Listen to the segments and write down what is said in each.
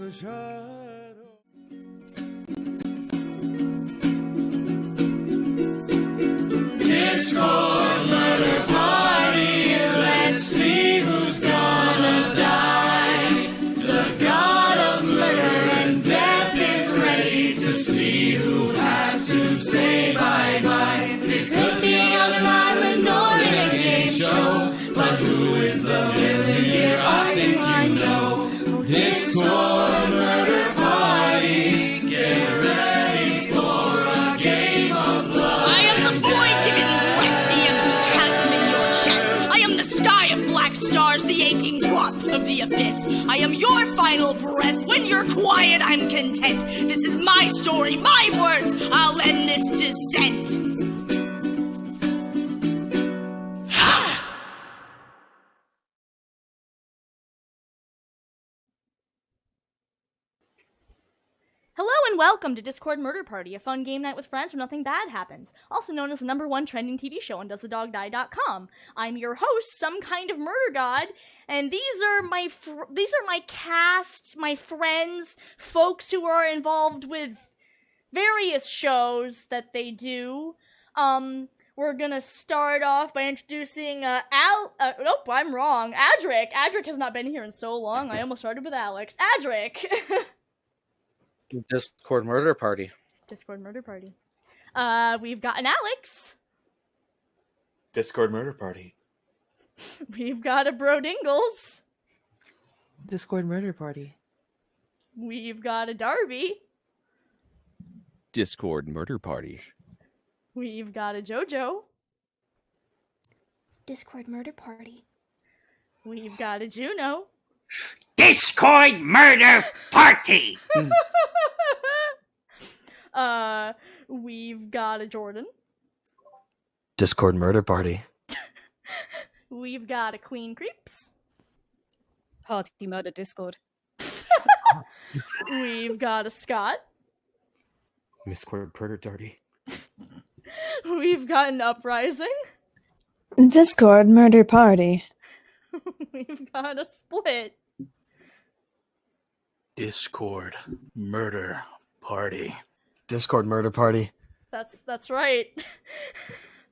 the shadow. Discord murder party, let's see who's gonna die. The god of murder and death is ready to see who has to say bye-bye. It could be on an island or in a game show, but who is the villain here? I think you know. Discord murder party, get ready for a game of blood. I am the void giving wreck, the empty chasm in your chest. I am the sky of black stars, the aching drop of the abyss. I am your final breath. When you're quiet, I'm content. This is my story, my words. I'll end this descent. Hello and welcome to Discord Murder Party, a fun game night with friends where nothing bad happens, also known as the #1 trending TV show on DoesTheDogDie.com. I'm your host, some kind of murder god, and these are my cast, my friends, folks who are involved with various shows that they do. We're gonna start off by introducing, nope, I'm wrong, Adric. Adric has not been here in so long, I almost started with Alex. Adric! Discord Murder Party. Discord Murder Party. We've got an Alex. Discord Murder Party. We've got a Bro Dingles. Discord Murder Party. We've got a Darby. Discord Murder Party. We've got a JoJo. Discord Murder Party. We've got a Juno. Discord Murder Party! We've got a Jordan. Discord Murder Party. We've got a Queen Creeps. Party Murder Discord. We've got a Scott. Discord Murder Party. We've got an Uprising. Discord Murder Party. We've got a Split. Discord Murder Party. Discord Murder Party. That's right.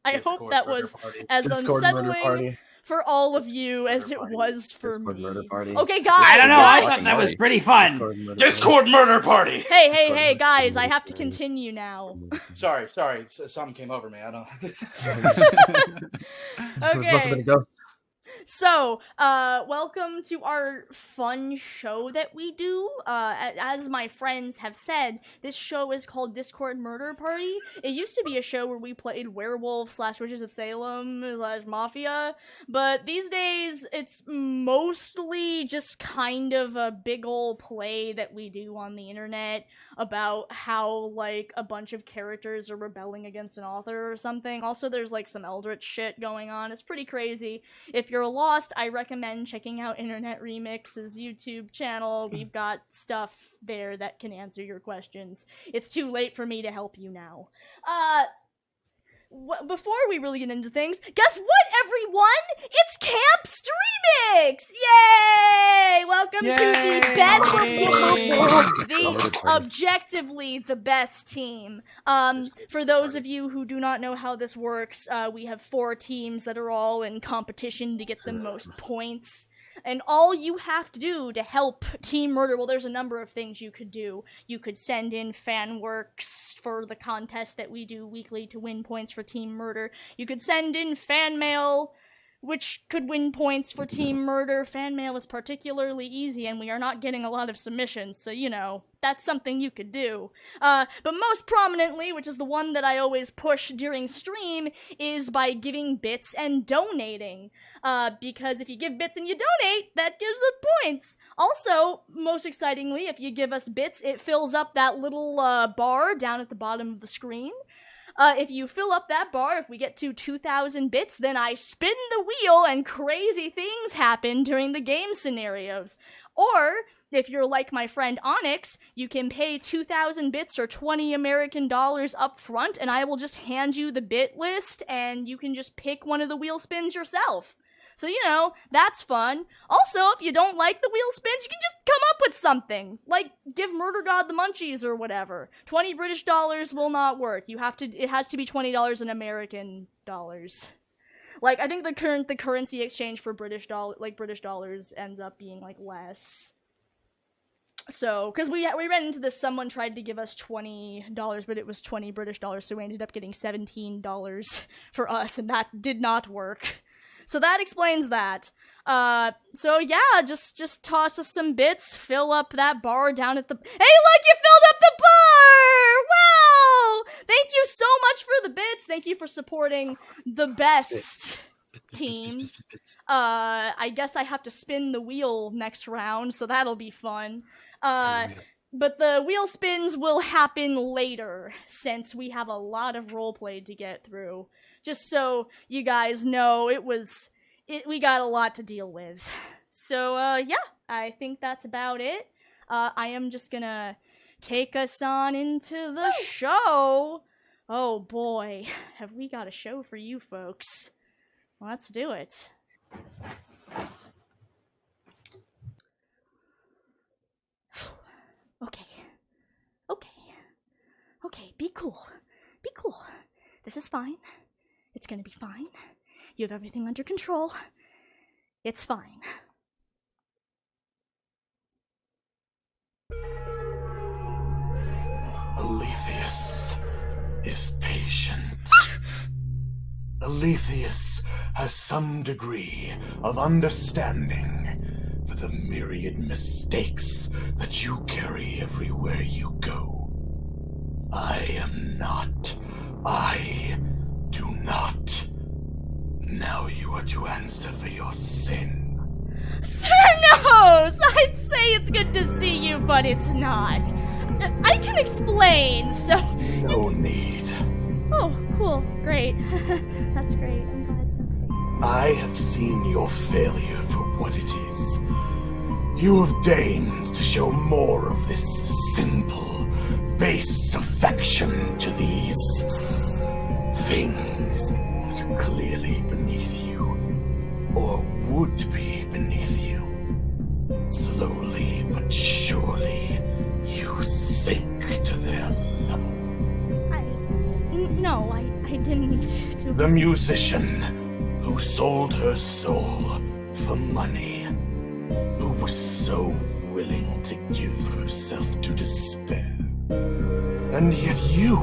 I Discord hope that Murder was Party. as Discord Murder unsettling Party. for all of you as it Party. was for Discord me. Murder Party. Okay, guys. I don't know, I guys. thought that was pretty fun. Discord Murder Party! Hey, guys, I have to continue now. Sorry, something came over me. I don't. Okay. So, welcome to our fun show that we do. As my friends have said, this show is called Discord Murder Party. It used to be a show where we played werewolf / Witches of Salem / Mafia, but these days it's mostly just kind of a big ol' play that we do on the internet about how, like, a bunch of characters are rebelling against an author or something. Also, there's, like, some Eldritch shit going on. It's pretty crazy. If you're lost, I recommend checking out Internet Remix's YouTube channel. We've got stuff there that can answer your questions. It's too late for me to help you now. Before we really get into things, guess what, everyone? It's Camp Streamix! Yay! Welcome to the best team, objectively the best team. For those of you who do not know how this works, we have 4 teams that are all in competition to get the most points. And all you have to do to help Team Murder, well, there's a number of things you could do. You could send in fan works for the contest that we do weekly to win points for Team Murder. You could send in fan mail, which could win points for Team Murder. Fan mail is particularly easy, and we are not getting a lot of submissions, so, you know, that's something you could do. But most prominently, which is the one that I always push during stream, is by giving bits and donating. Because if you give bits and you donate, that gives us points. Also, most excitingly, if you give us bits, it fills up that little bar down at the bottom of the screen. If you fill up that bar, if we get to 2,000 bits, then I spin the wheel and crazy things happen during the game scenarios. Or, if you're like my friend Onyx, you can pay 2,000 bits or 20 American dollars up front, and I will just hand you the bit list, and you can just pick one of the wheel spins yourself. So, you know, that's fun. Also, if you don't like the wheel spins, you can just come up with something. Like, give Murder God the munchies or whatever. $20 will not work. It has to be $20 in American dollars. Like, I think the currency exchange for British dollars ends up being, like, less. So, because we ran into this, someone tried to give us $20, but it was 20 British dollars, so we ended up getting $17 for us, and that did not work. So that explains that. So yeah, just toss us some bits, fill up that bar down at the— Hey, look, you filled up the bar! Wow! Thank you so much for the bits. Thank you for supporting the best team. I guess I have to spin the wheel next round, so that'll be fun. But the wheel spins will happen later, since we have a lot of roleplay to get through. Just so you guys know, we got a lot to deal with. So, yeah, I think that's about it. I am just gonna take us on into the show. Oh boy, have we got a show for you folks. Let's do it. Okay, be cool. Be cool. This is fine. It's gonna be fine. You have everything under control. It's fine. Aletheus is patient. Aletheus has some degree of understanding for the myriad mistakes that you carry everywhere you go. I am not. I do not. Now you are to answer for your sin. Cernos! I'd say it's good to see you, but it's not. I can explain, so— No need. Oh, cool. Great. That's great. I'm glad. I have seen your failure for what it is. You have deigned to show more of this simple, base affection to these things that are clearly beneath you, or would be beneath you. Slowly but surely, you sink to their level. No, I didn't do— The musician who sold her soul for money, who was so willing to give herself to despair. And yet you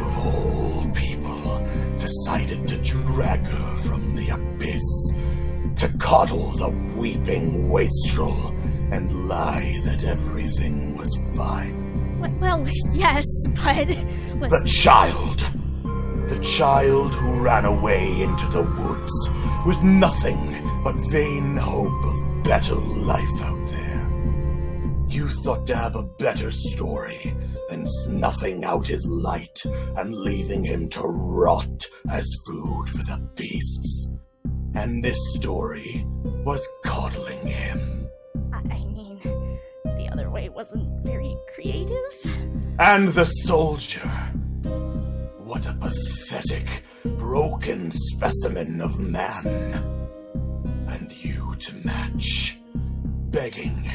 of all people, decided to drag her from the abyss, to coddle the weeping wastrel and lie that everything was fine. Well, yes, but— The child who ran away into the woods with nothing but vain hope of better life out there. You thought to have a better story than snuffing out his light and leaving him to rot as food for the beasts. And this story was coddling him. I mean, the other way wasn't very creative. And the soldier. What a pathetic, broken specimen of man. And you to match. Begging,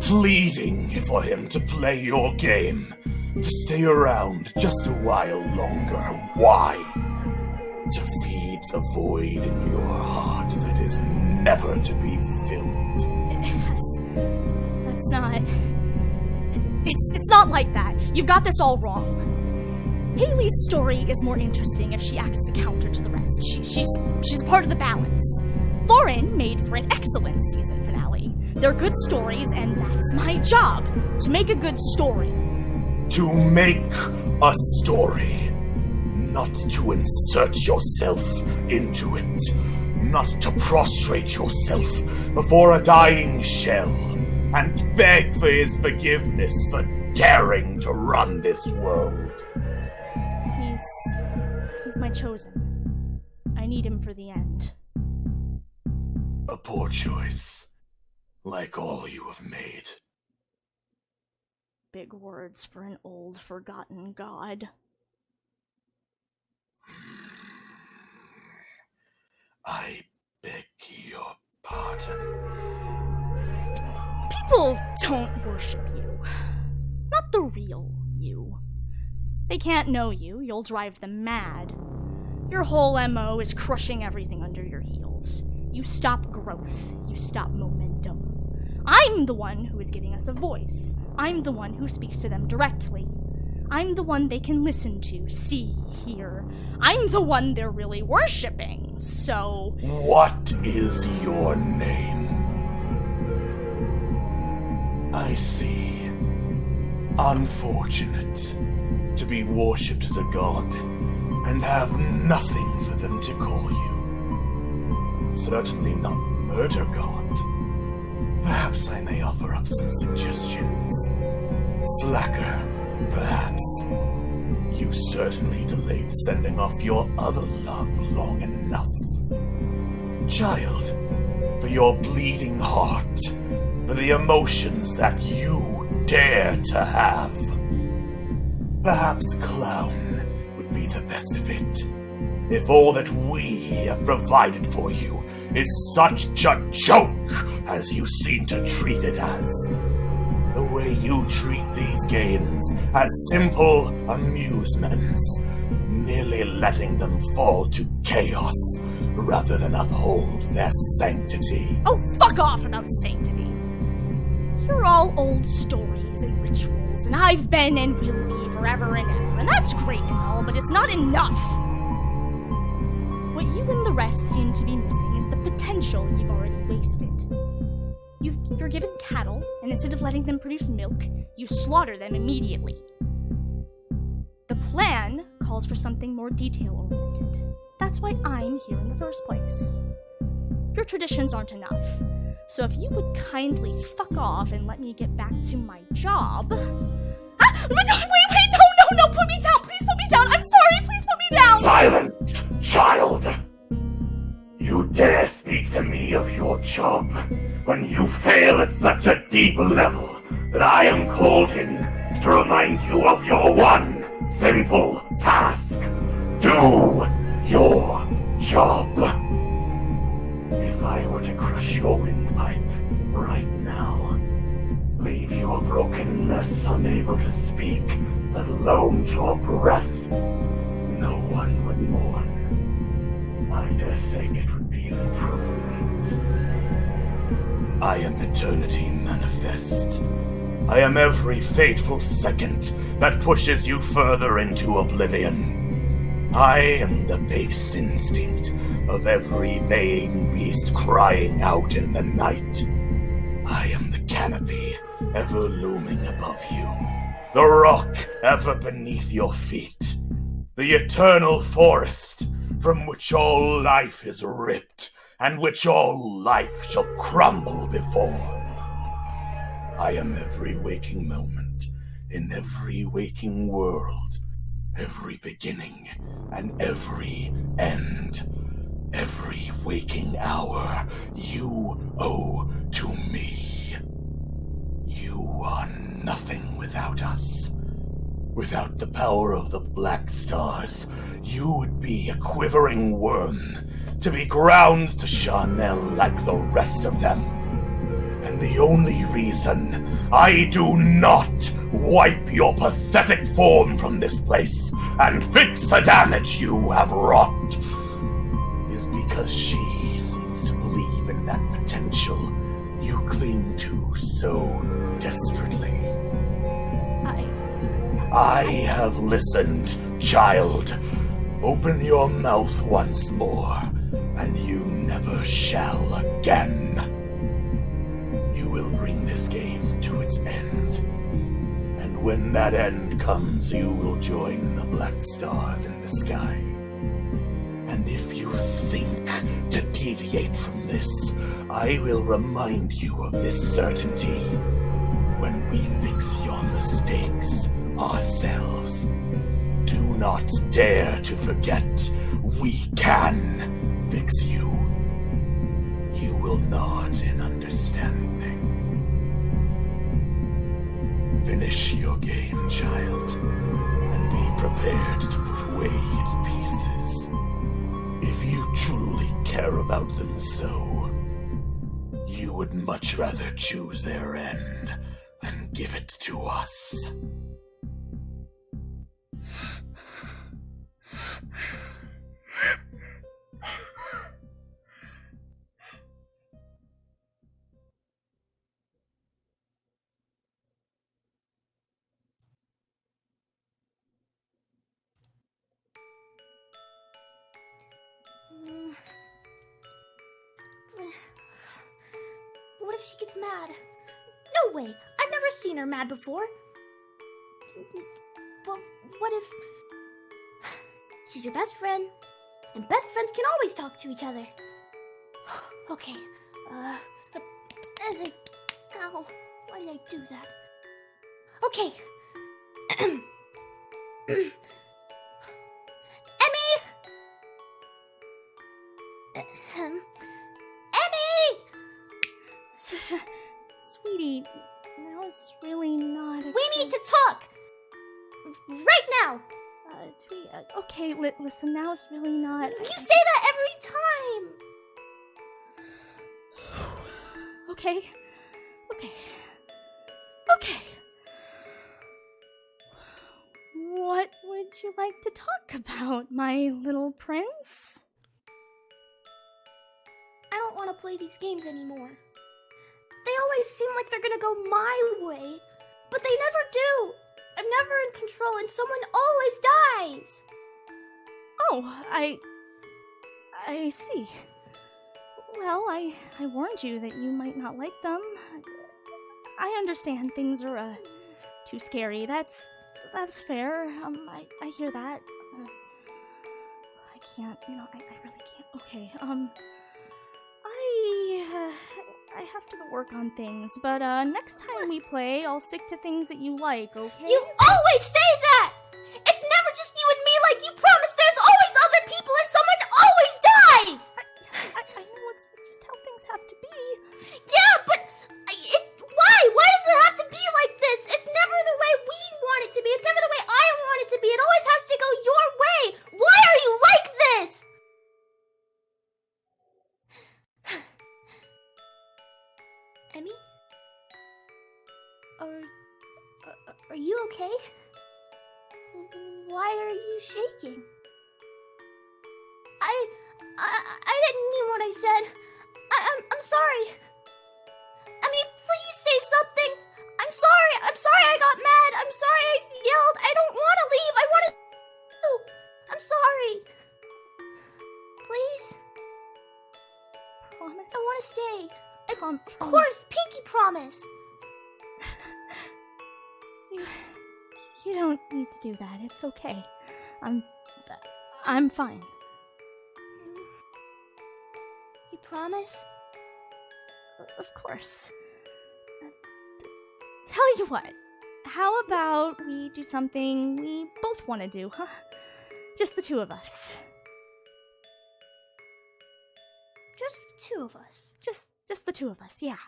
pleading for him to play your game. To stay around just a while longer. Why? To feed the void in your heart that is never to be filled. That's not— It's not like that. You've got this all wrong. Haley's story is more interesting if she acts as a counter to the rest. She's part of the balance. Thorin made for an excellent season finale. They're good stories, and that's my job, to make a good story. To make a story. Not to insert yourself into it. Not to prostrate yourself before a dying shell and beg for his forgiveness for daring to run this world. He's my chosen. I need him for the end. A poor choice, like all you have made. Big words for an old, forgotten god. I forgotten. People don't worship you. Not the real you. They can't know you, you'll drive them mad. Your whole MO is crushing everything under your heels. You stop growth, you stop momentum. I'm the one who is giving us a voice. I'm the one who speaks to them directly. I'm the one they can listen to, see, hear. I'm the one they're really worshipping, so... What is your name? I see. Unfortunate to be worshipped as a god and have nothing for them to call you. Certainly not murder god. Perhaps I may offer up some suggestions. Slacker, perhaps. You certainly delayed sending off your other love long enough. Child, for your bleeding heart, for the emotions that you dare to have. Perhaps clown would be the best of it, if all that we have provided for you is such a joke as you seem to treat it as. The way you treat these games as simple amusements, merely letting them fall to chaos rather than uphold their sanctity. Oh, fuck off about sanctity. You're all old stories and rituals, and I've been and will be forever and ever, and that's great and all, but it's not enough. What you and the rest seem to be missing is the potential you've already wasted. You're given cattle, and instead of letting them produce milk, you slaughter them immediately. The plan calls for something more detail-oriented. That's why I'm here in the first place. Your traditions aren't enough, so if you would kindly fuck off and let me get back to my job... Ah! Wait, no, put me down, please put me down, I'm sorry, please put me down! Silence, child! You dare speak to me of your job when you fail at such a deep level that I am called in to remind you of your one simple task. Do your job. If I were to crush your windpipe right now, leave you a broken mess unable to speak, let alone draw breath, no one would mourn. I dare say it would be an improvement. I am eternity manifest. I am every fateful second that pushes you further into oblivion. I am the base instinct of every baying beast crying out in the night. I am the canopy ever looming above you, the rock ever beneath your feet, the eternal forest from which all life is ripped, and which all life shall crumble before. I am every waking moment, in every waking world, every beginning, and every end. Every waking hour you owe to me. You are nothing without us. Without the power of the Black Stars, you would be a quivering worm, to be ground to charnel like the rest of them. And the only reason I do not wipe your pathetic form from this place and fix the damage you have wrought is because she seems to believe in that potential you cling to so desperately. I have listened, child. Open your mouth once more, and you never shall again. You will bring this game to its end. And when that end comes, you will join the Black Stars in the sky. And if you think to deviate from this, I will remind you of this certainty. When we fix your mistakes ourselves, do not dare to forget we can fix you. You will nod in understanding. Finish your game, child, and be prepared to put away its pieces. If you truly care about them so, would much rather choose their end than give it to us. What if she gets mad? No way! I've never seen her mad before. But what if... she's your best friend, and best friends can always talk to each other. Okay, ow, why did I do that? Okay. Emmy! Emmy! Sweetie, now is really not a We need good- to talk! Right now! Okay, listen, now is really not... You say that every time! Okay. What would you like to talk about, my little prince? I don't want to play these games anymore. They always seem like they're gonna go my way, but they never do. I'm never in control and someone always dies. Oh, I see. Well, I warned you that you might not like them. I understand things are, too scary. That's fair. I hear that. I can't, I really can't. Okay, I have to go work on things, but, next time we play, I'll stick to things that you like, okay? You always say that! It's never just you and me like you promised. There's always other people and someone always dies! I know it's just how things have to be. Yeah, but why? Why does it have to be like this? It's never the way we want it to be. It's never the way I want it to be. It always has to go your way. Why are you like this? Emmy? Are you okay? Why are you shaking? I didn't mean what I said. I'm sorry. I mean, please say something. I'm sorry I got mad. I'm sorry I yelled. I don't want to leave. I want to... I'm sorry. Please? Promise? I want to stay. Of course, pinky promise. You don't need to do that. It's okay. I'm fine. You promise? Of course. Tell you what. How about we do something we both want to do, huh? Just the two of us. Just the two of us. Just the two of us, yeah.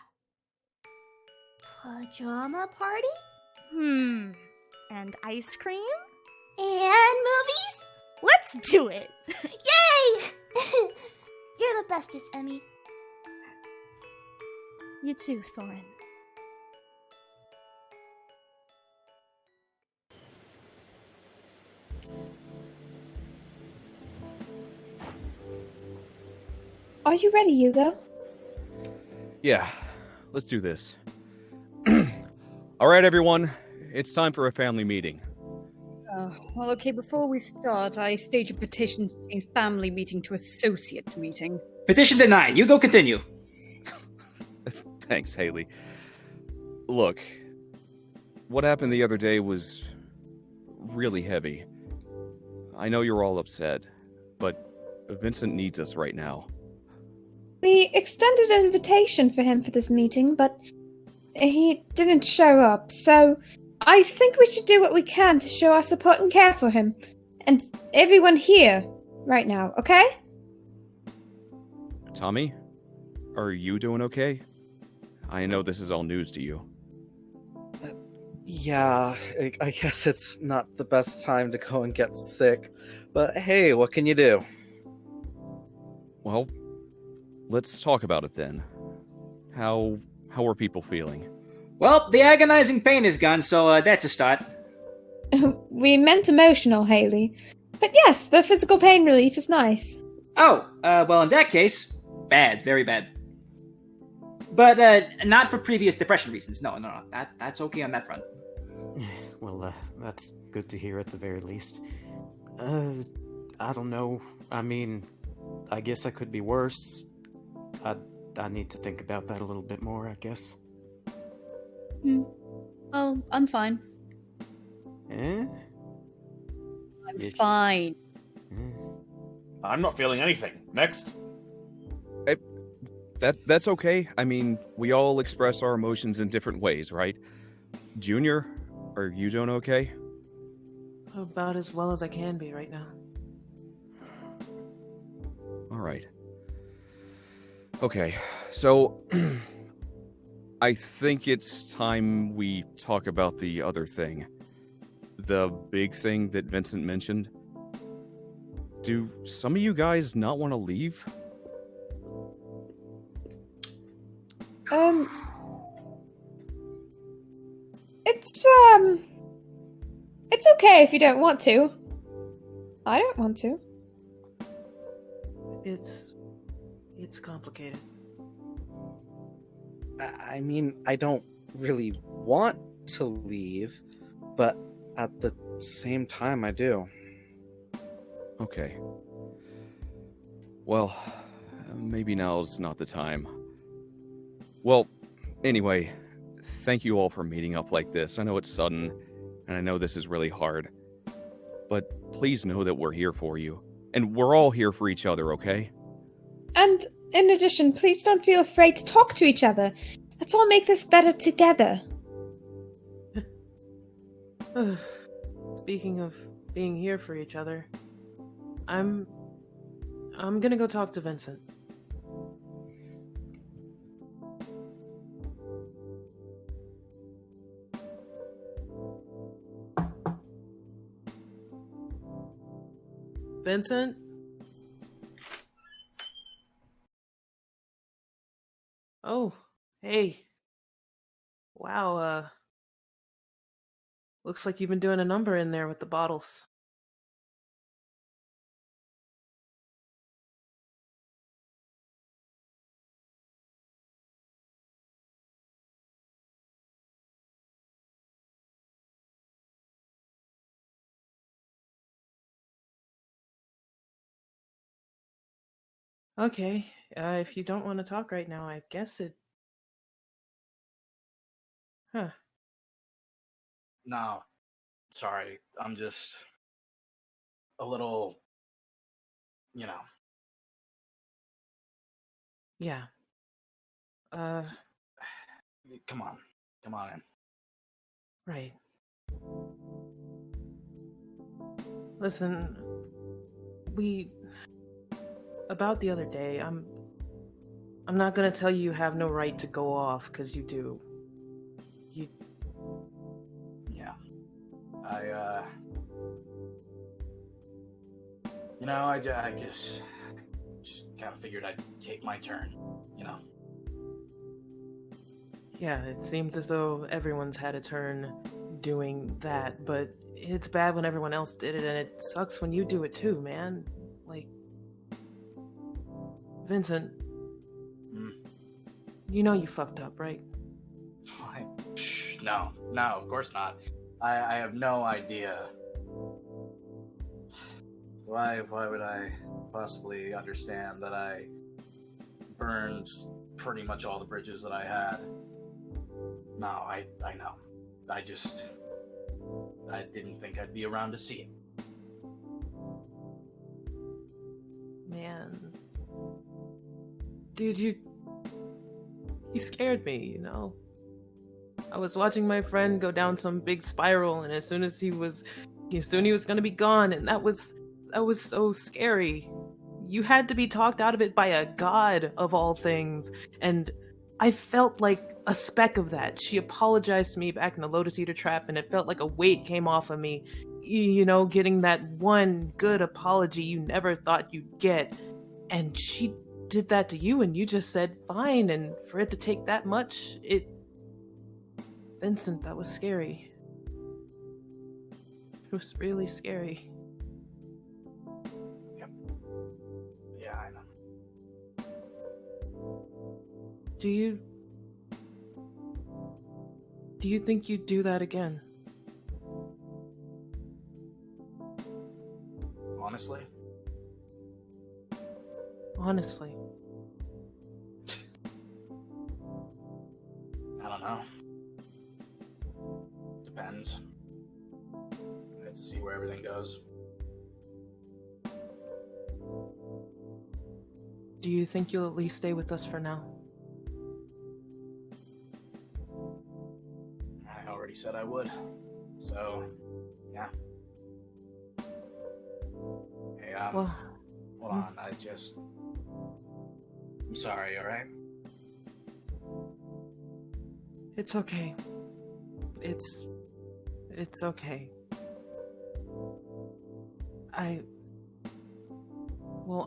Pajama party? And ice cream? And movies? Let's do it! Yay! You're the bestest, Emmy. You too, Thorin. Are you ready, Hugo? Yeah, let's do this. All right, everyone, it's time for a family meeting. Well, okay, before we start, I stage a petition to change family meeting to associates meeting. Petition denied. You go continue. Thanks, Haley. Look, what happened the other day was really heavy. I know you're all upset, but Vincent needs us right now. We extended an invitation for him for this meeting, but he didn't show up, so I think we should do what we can to show our support and care for him. And everyone here right now, okay? Tommy, are you doing okay? I know this is all news to you. Yeah, I guess it's not the best time to go and get sick. But hey, what can you do? Well, let's talk about it then. How are people feeling? Well, the agonizing pain is gone, so that's a start. We meant emotional, Haley. But yes, the physical pain relief is nice. Oh, well, in that case, bad, very bad. But not for previous depression reasons. No, that's okay on that front. Well, that's good to hear at the very least. I don't know. I mean, I guess I could be worse. I need to think about that a little bit more, I guess. Well, I'm fine. Eh? I'm fine. I'm not feeling anything. Next. That's okay. I mean, we all express our emotions in different ways, right? Junior, are you doing okay? About as well as I can be right now. All right. Okay, so I think it's time we talk about the other thing. The big thing that Vincent mentioned. Do some of you guys not want to leave? It's okay if you don't want to. I don't want to. It's complicated. I mean, I don't really want to leave, but at the same time, I do. Okay. Well, maybe now's not the time. Well, anyway, thank you all for meeting up like this. I know it's sudden, and I know this is really hard. But please know that we're here for you. And we're all here for each other, okay? And in addition, please don't feel afraid to talk to each other. Let's all make this better together. Speaking of being here for each other, I'm gonna go talk to Vincent. Vincent? Oh, hey. Wow, looks like you've been doing a number in there with the bottles. Okay, if you don't want to talk right now, I guess it... Huh. No, sorry. I'm just a little, you know. Yeah. Come on in. Right. Listen, about the other day, I'm not gonna tell you have no right to go off, because you do. Yeah. I guess just kind of figured I'd take my turn, you know? Yeah, it seems as though everyone's had a turn doing that, but it's bad when everyone else did it, and it sucks when you do it too, man. Like, Vincent, you know you fucked up, right? No, of course not. I have no idea. Why would I possibly understand that I burned pretty much all the bridges that I had? No, I know. I didn't think I'd be around to see it. Man. Dude, you scared me, you know? I was watching my friend go down some big spiral, and as soon he was gonna be gone, and that was so scary. You had to be talked out of it by a god of all things, and I felt like a speck of that. She apologized to me back in the Lotus Eater trap, and it felt like a weight came off of me. You know, getting that one good apology you never thought you'd get, and she did that to you and you just said fine, and for it to take that much, Vincent, that was scary. It was really scary. Yep. Yeah, I know. Do you think you'd do that again? Honestly? Honestly. I don't know. Depends. I have to see where everything goes. Do you think you'll at least stay with us for now? I already said I would. So, yeah. Hey, Well, hold on, I'm sorry, alright? it's okay. It's okay.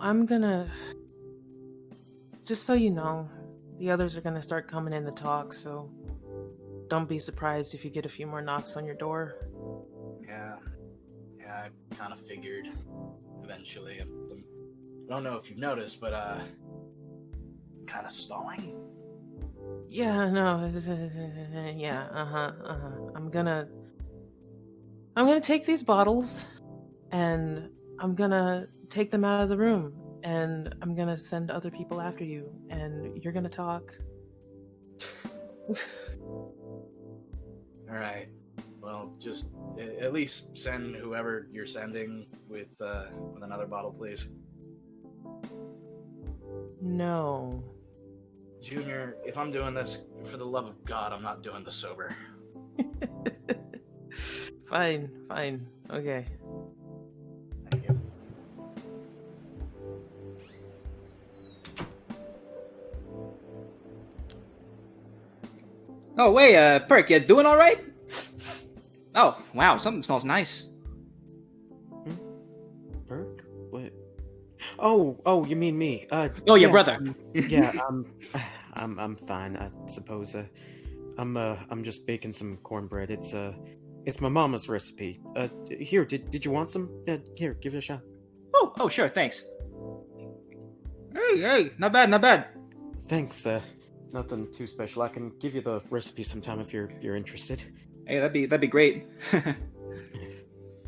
I'm gonna... Just so you know, the others are gonna start coming in to talk, so don't be surprised if you get a few more knocks on your door. Yeah, I kind of figured eventually. I don't know if you've noticed, but, kind of stalling? Yeah, no, yeah, I'm gonna take these bottles, and I'm gonna take them out of the room, and I'm gonna send other people after you, and you're gonna talk. Alright. Well, just at least send whoever you're sending with another bottle, please. No. Junior, if I'm doing this, for the love of God, I'm not doing this sober. Fine, okay. Thank you. Oh, wait, Perk, you doing all right? Oh, wow, something smells nice. Perk? What? Oh, you mean me? Your yeah, brother. Yeah, I'm fine. I suppose. I'm just baking some cornbread. It's my mama's recipe. Here, did you want some? Here, give it a shot. Oh, sure, thanks. Hey, not bad. Thanks. Nothing too special. I can give you the recipe sometime if you're interested. Hey, that'd be great.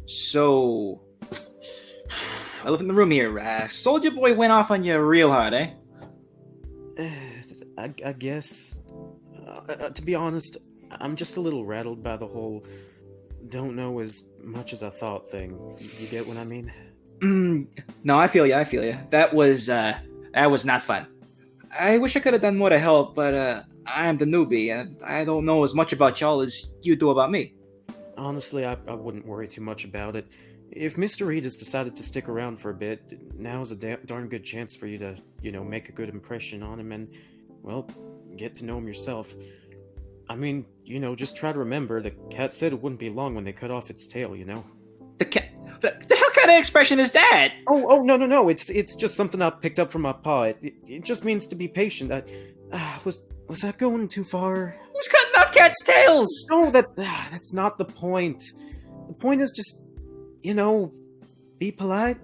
So, elephant in the room here. Soldier Boy went off on you real hard, eh? I guess. To be honest, I'm just a little rattled by the whole "don't know as much as I thought" thing. You get what I mean? No, I feel you. That was not fun. I wish I could have done more to help, but I am the newbie, and I don't know as much about y'all as you do about me. Honestly, I wouldn't worry too much about it. If Mr. Reed has decided to stick around for a bit, now is a darn good chance for you to, make a good impression on him and, well, get to know him yourself. I mean, just try to remember, the cat said it wouldn't be long when they cut off its tail, The cat? The hell kind of expression is that? Oh, no, it's just something I picked up from my pa. It just means to be patient. Was that going too far? Who's cutting off cats' tails? No, that's not the point. The point is just, be polite.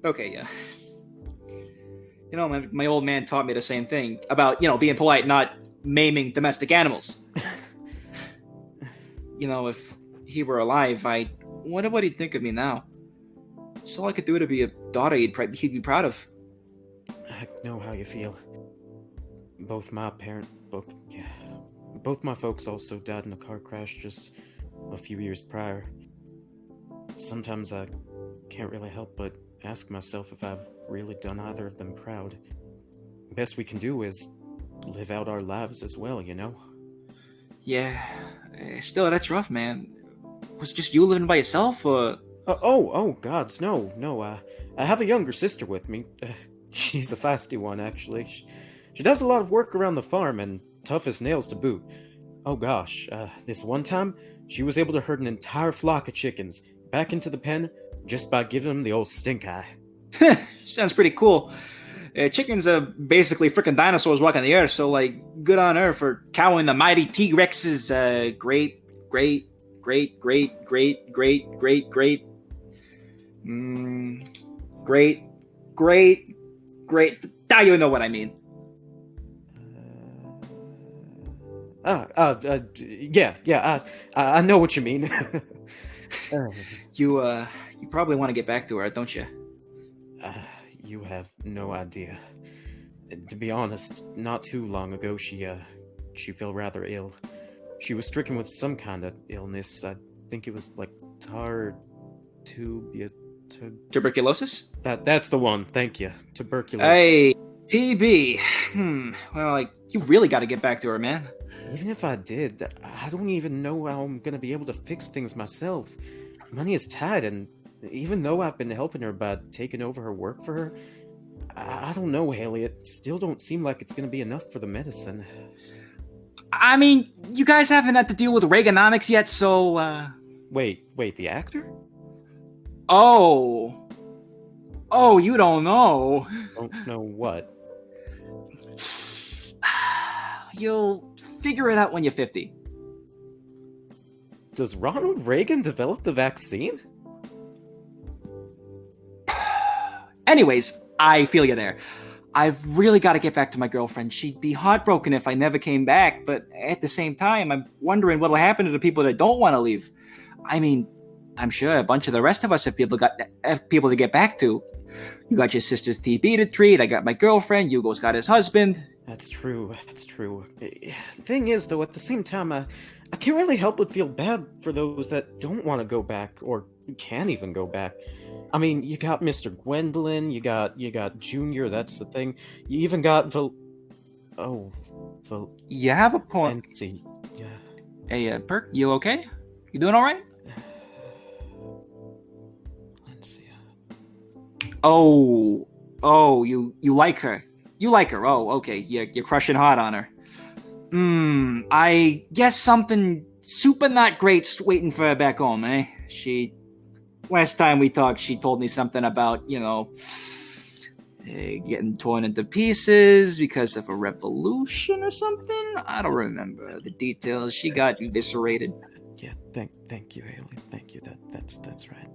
Okay, yeah. My old man taught me the same thing about, being polite, not maiming domestic animals. If he were alive, I wonder what he'd think of me now. It's all I could do to be a daughter he'd be proud of. I know how you feel. Both my folks also died in a car crash just a few years prior. Sometimes I can't really help but ask myself if I've really done either of them proud. The best we can do is live out our lives as well, Yeah, still, that's rough, man. Was it just you living by yourself, or...? Oh, gods, no. I have a younger sister with me. She's a feisty one, actually. She does a lot of work around the farm, and tough as nails to boot. Oh gosh, this one time, she was able to herd an entire flock of chickens back into the pen just by giving them the old stink eye. Sounds pretty cool. Chickens are basically freaking dinosaurs walking the earth, so, like, good on her for cowing the mighty T-Rex's great. Great. Now you know what I mean. Yeah. I know what you mean. You probably want to get back to her, don't you? You have no idea. To be honest, not too long ago, she fell rather ill. She was stricken with some kind of illness. I think it was like tuberculosis? That's the one. Thank you. Tuberculosis. Hey, TB. Well, like, you really got to get back to her, man. Even if I did, I don't even know how I'm gonna be able to fix things myself. Money is tight, and even though I've been helping her by taking over her work for her, I don't know, Haley. It still don't seem like it's gonna be enough for the medicine. I mean, you guys haven't had to deal with Reaganomics yet, so, Wait, the actor? Oh, you don't know. Don't know what? You'll figure it out when you're 50. Does Ronald Reagan develop the vaccine? Anyways, I feel you there. I've really got to get back to my girlfriend. She'd be heartbroken if I never came back, but at the same time, I'm wondering what'll happen to the people that don't want to leave. I mean, I'm sure a bunch of the rest of us have people to get back to. You got your sister's TB to treat, I got my girlfriend, Hugo's got his husband. That's true. Thing is, though, at the same time, I can't really help but feel bad for those that don't want to go back, or can't even go back. I mean, you got Mr. Gwendolyn, you got Junior, that's the thing. You even got You have a point. Yeah. Hey, Perk, you okay? You doing alright? Oh, you like her. You like her. Oh, okay. You're crushing hard on her. I guess something super not great's waiting for her back home, eh? Last time we talked, she told me something about, getting torn into pieces because of a revolution or something. I don't remember the details. She got eviscerated. Yeah, thank you, Haley. Thank you. That's right.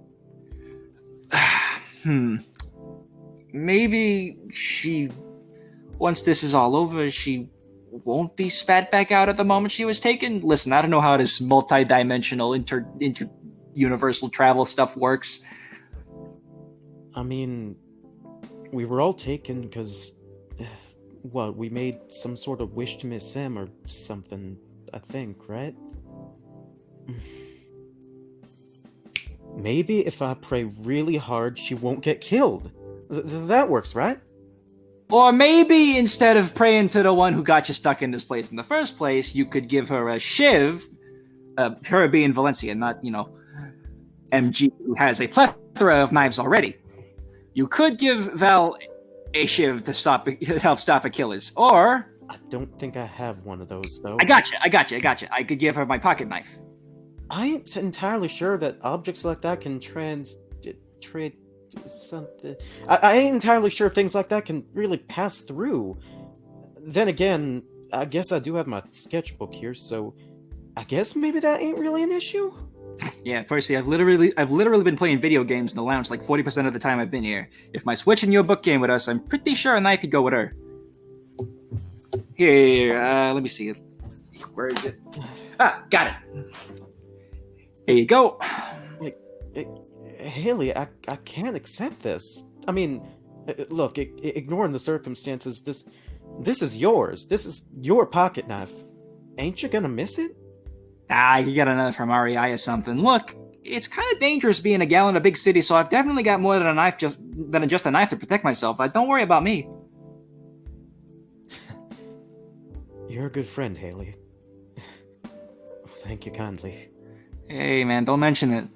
Maybe once this is all over, she won't be spat back out at the moment she was taken. Listen, I don't know how this multi-dimensional inter-universal travel stuff works. I mean, we were all taken because, we made some sort of wish to Miss Sam or something, I think, right? Maybe if I pray really hard, she won't get killed. That works, right? Or maybe instead of praying to the one who got you stuck in this place in the first place, you could give her a shiv, her being Valencia, not, MG, who has a plethora of knives already. You could give Val a shiv to help stop Achilles, or... I don't think I have one of those, though. I got you. I could give her my pocket knife. I ain't entirely sure that objects like that can something. I ain't entirely sure things like that can really pass through. Then again, I guess I do have my sketchbook here, so I guess maybe that ain't really an issue. Yeah, Percy, I've literally been playing video games in the lounge like 40% of the time I've been here. If my Switch and your book came with us, I'm pretty sure a knife could go with her. Here, let me see. Where is it? Got it. Here you go. Haley, I can't accept this. I mean, look, ignoring the circumstances, this is yours. This is your pocket knife. Ain't you gonna miss it? You got another from REI or something. Look, it's kind of dangerous being a gal in a big city, so I've definitely got more than a knife, just a knife to protect myself. Don't worry about me. You're a good friend, Haley. Thank you kindly. Hey, man, don't mention it.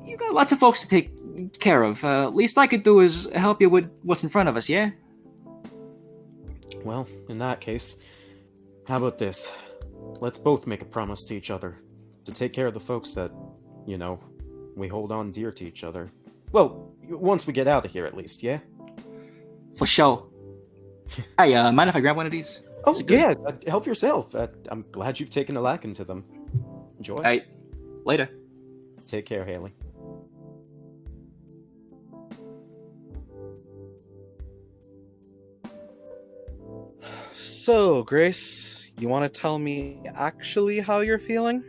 You got lots of folks to take care of. Least I could do is help you with what's in front of us, yeah? Well, in that case, how about this? Let's both make a promise to each other to take care of the folks that, we hold on dear to each other. Well, once we get out of here, at least, yeah? For sure. Hey, mind if I grab one of these? Oh, Is it good? yeah, help yourself. I'm glad you've taken a liking to them. Enjoy. Alright, later. Take care, Haley. So, Grace, you want to tell me actually how you're feeling?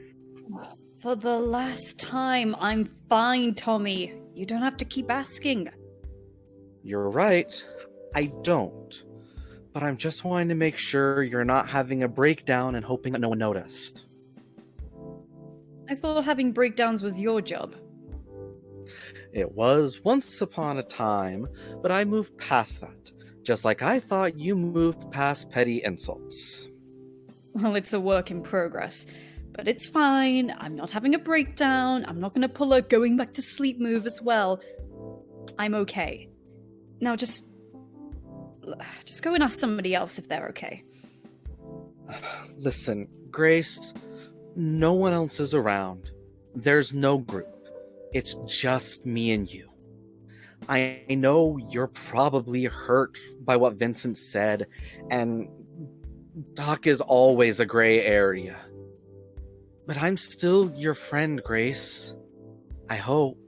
For the last time, I'm fine, Tommy. You don't have to keep asking. You're right, I don't. But I'm just wanting to make sure you're not having a breakdown and hoping that no one noticed. I thought having breakdowns was your job. It was once upon a time, but I moved past that. Just like I thought you moved past petty insults. Well, it's a work in progress. But it's fine. I'm not having a breakdown. I'm not gonna pull a going back to sleep move as well. I'm okay. Now just go and ask somebody else if they're okay. Listen, Grace, no one else is around. There's no group. It's just me and you. I know you're probably hurt by what Vincent said, and Doc is always a gray area. But I'm still your friend, Grace. I hope.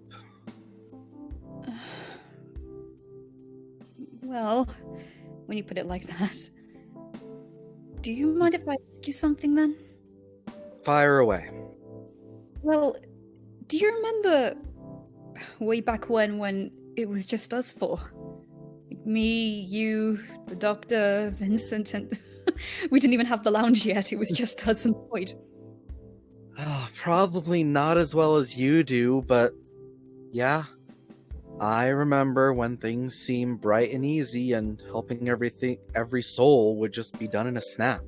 Well, when you put it like that. Do you mind if I ask you something then? Fire away. Well, do you remember way back when it was just us four? Me, you, the doctor, Vincent, and we didn't even have the lounge yet. It was just us and Lloyd. Oh, probably not as well as you do, but yeah. I remember when things seemed bright and easy and helping every soul would just be done in a snap.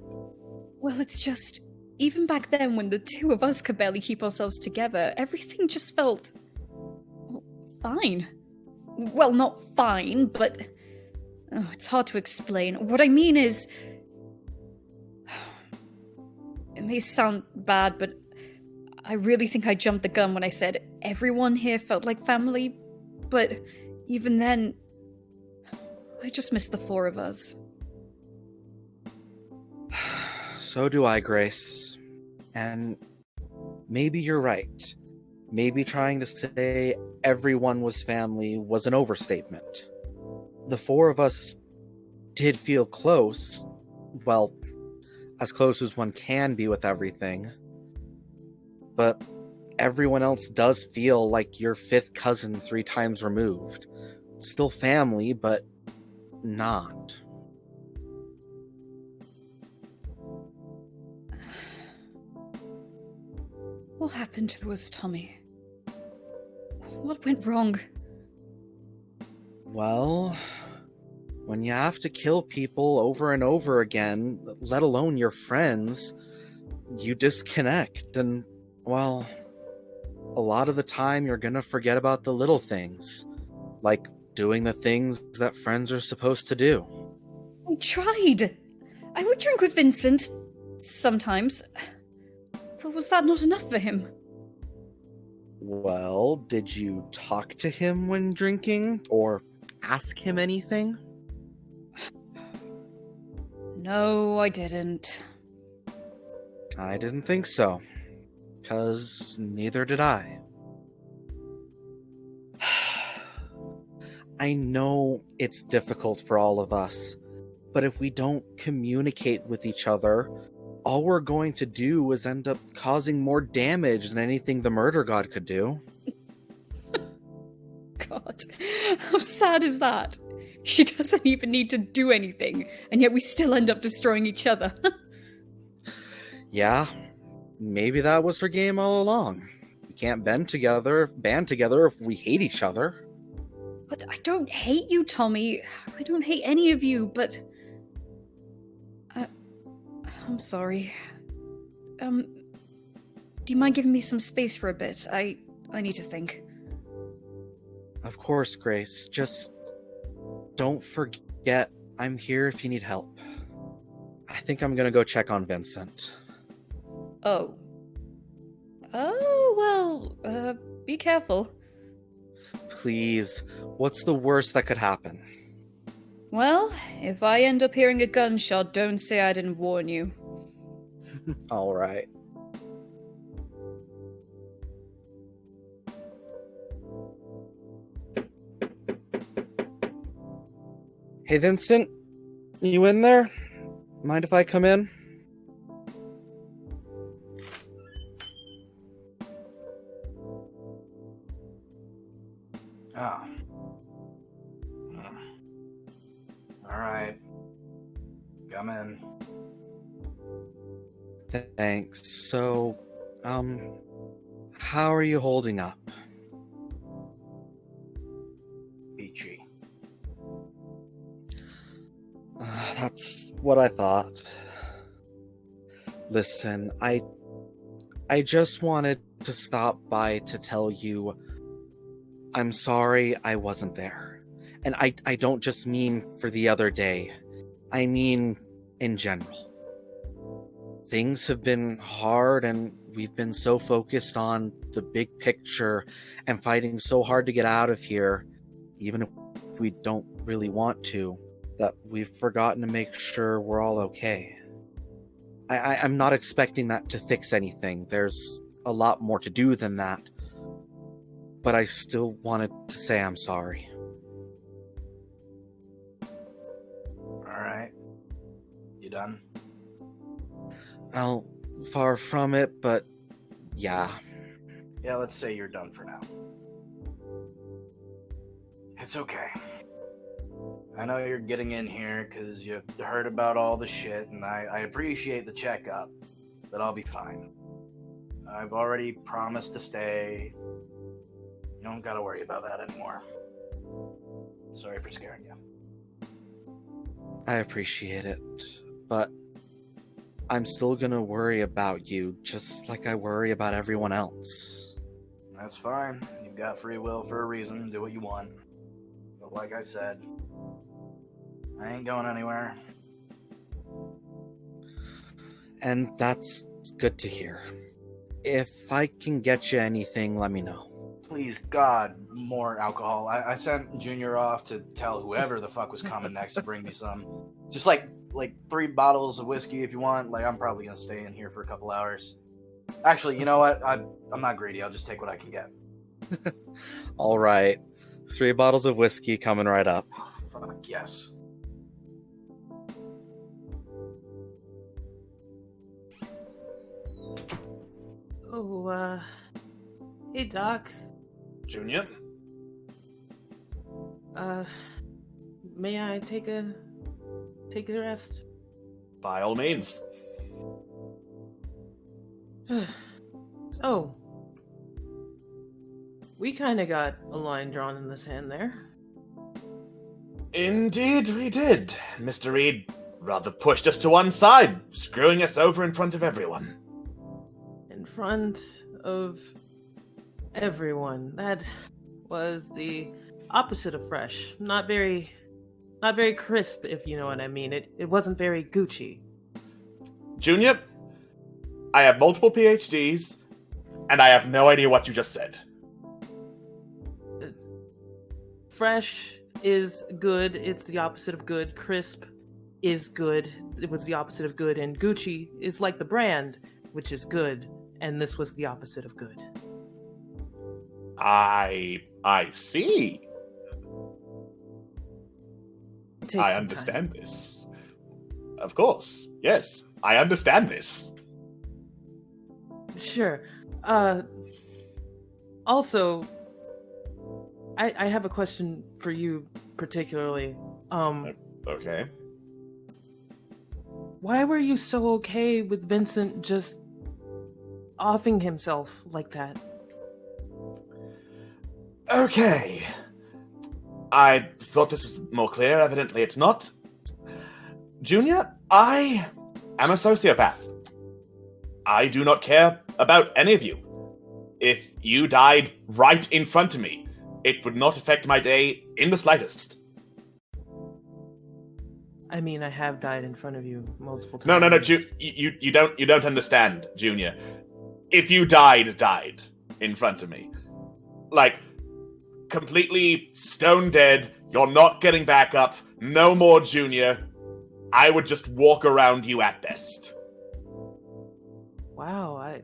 Well, it's just, even back then when the two of us could barely keep ourselves together, everything just felt fine. Well, not fine, but it's hard to explain. What I mean is, it may sound bad, but I really think I jumped the gun when I said everyone here felt like family, but even then, I just miss the four of us. So do I, Grace. And maybe you're right. Maybe trying to say everyone was family was an overstatement. The four of us did feel close. Well, as close as one can be with everything. But everyone else does feel like your fifth cousin 3 times removed. Still family, but not. What happened to us, Tommy? What went wrong? Well, when you have to kill people over and over again, let alone your friends, you disconnect, and, well, a lot of the time you're gonna forget about the little things, like doing the things that friends are supposed to do. I tried. I would drink with Vincent sometimes. But was that not enough for him? Well, did you talk to him when drinking, or ask him anything? No, I didn't. I didn't think so, 'cause neither did I. I know it's difficult for all of us, but if we don't communicate with each other, all we're going to do is end up causing more damage than anything the murder god could do. God, how sad is that? She doesn't even need to do anything, and yet we still end up destroying each other. Yeah, maybe that was her game all along. We can't band together if we hate each other. But I don't hate you, Tommy. I don't hate any of you, but... I'm sorry. Do you mind giving me some space for a bit? I need to think. Of course, Grace. Just don't forget I'm here if you need help. I think I'm gonna go check on Vincent. Oh. Oh, well, be careful. Please, what's the worst that could happen? Well, if I end up hearing a gunshot, don't say I didn't warn you. All right. Hey, Vincent, you in there? Mind if I come in? Oh. Alright. Come in. Thanks. So, how are you holding up? Peachy. That's what I thought. Listen, I just wanted to stop by to tell you I'm sorry I wasn't there. And I don't just mean for the other day. I mean in general. Things have been hard and we've been so focused on the big picture and fighting so hard to get out of here, even if we don't really want to, that we've forgotten to make sure we're all okay. I'm not expecting that to fix anything. There's a lot more to do than that. But I still wanted to say I'm sorry. Alright. You done? Well, far from it, but yeah. Yeah, let's say you're done for now. It's okay. I know you're getting in here because you heard about all the shit, and I appreciate the checkup, but I'll be fine. I've already promised to stay. You don't gotta worry about that anymore. Sorry for scaring you. I appreciate it, but I'm still gonna worry about you just like I worry about everyone else. That's fine. You've got free will for a reason. Do what you want. But like I said, I ain't going anywhere. And that's good to hear. If I can get you anything, let me know. Please, God, more alcohol. I sent Junior off to tell whoever the fuck was coming next to bring me some. Just like 3 bottles of whiskey if you want. Like, I'm probably gonna stay in here for a couple hours. Actually, you know what? I'm not greedy. I'll just take what I can get. All right. 3 bottles of whiskey coming right up. Fuck yes. Oh, hey, Doc. Junior? May I take a rest? By all means. So, we kind of got a line drawn in the sand there. Indeed we did. Mr. Reed rather pushed us to one side, screwing us over in front of everyone. In front of everyone. That was the opposite of fresh. Not very crisp, if you know what I mean. It wasn't very Gucci. Junior, I have multiple PhDs, and I have no idea what you just said. Fresh is good. It's the opposite of good. Crisp is good. It was the opposite of good. And Gucci is like the brand, which is good. And this was the opposite of good. I see. I understand this. Of course. Yes, I understand this. Sure. Also, I have a question for you particularly. Okay. Why were you so okay with Vincent just offing himself like that? Okay. I thought this was more clear. Evidently it's not. Junior, I am a sociopath. I do not care about any of you. If you died right in front of me, it would not affect my day in the slightest. I mean, I have died in front of you multiple times. No, you don't understand, Junior. If you died in front of me, like completely stone dead, you're not getting back up. No more, Junior. I would just walk around you at best. Wow,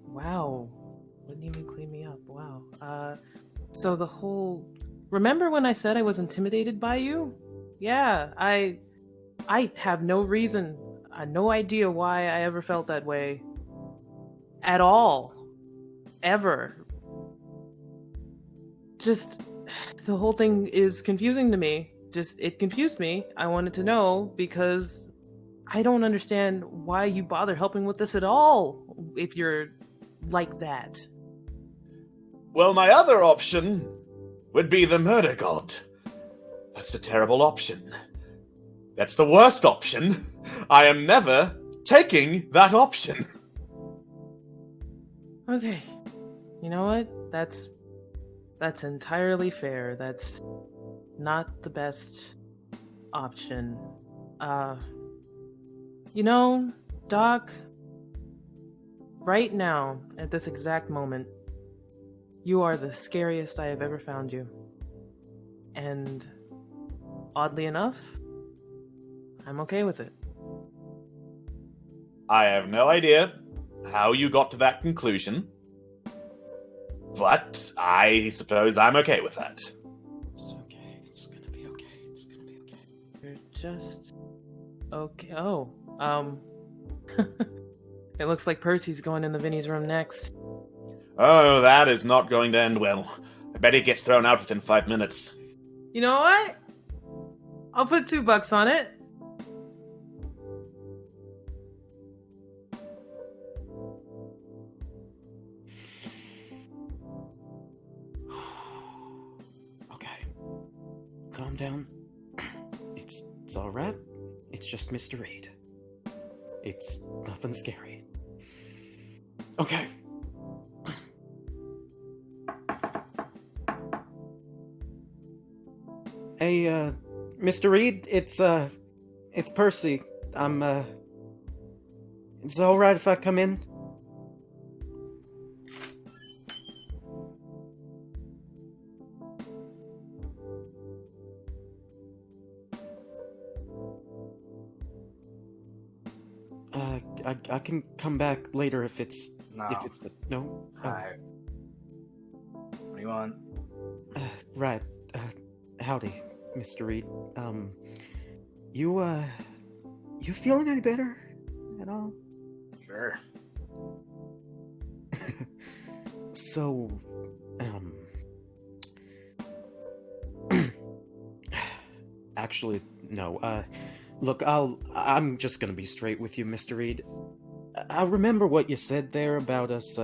Wow. Wouldn't even clean me up. Wow. So the whole... Remember when I said I was intimidated by you? Yeah, I have no reason, no idea why I ever felt that way. At all. Ever. Just, the whole thing is confusing to me. It confused me. I wanted to know because I don't understand why you bother helping with this at all if you're like that. Well, my other option would be the murder god. That's a terrible option. That's the worst option. I am never taking that option. Okay. You know what? That's entirely fair. That's not the best option. You know, Doc, right now, at this exact moment, you are the scariest I have ever found you. And oddly enough, I'm okay with it. I have no idea how you got to that conclusion, but I suppose I'm okay with that. It's okay. It's gonna be okay. It's gonna be okay. You're just... okay. Oh, it looks like Percy's going in the Vinny's room next. Oh, that is not going to end well. I bet he gets thrown out within 5 minutes. You know what? I'll put $2 on it. Okay. Calm down. It's all right. It's just Mr. Reed. It's nothing scary. Okay. Hey, Mr. Reed, it's Percy. It's all right if I come in? I can come back later if it's... No. If it's... No? Hi. What do you want? Right. Howdy, Mr. Reed. You feeling any better at all? Sure. So, actually, no. Look, I'm just gonna be straight with you, Mr. Reed. I remember what you said there about us,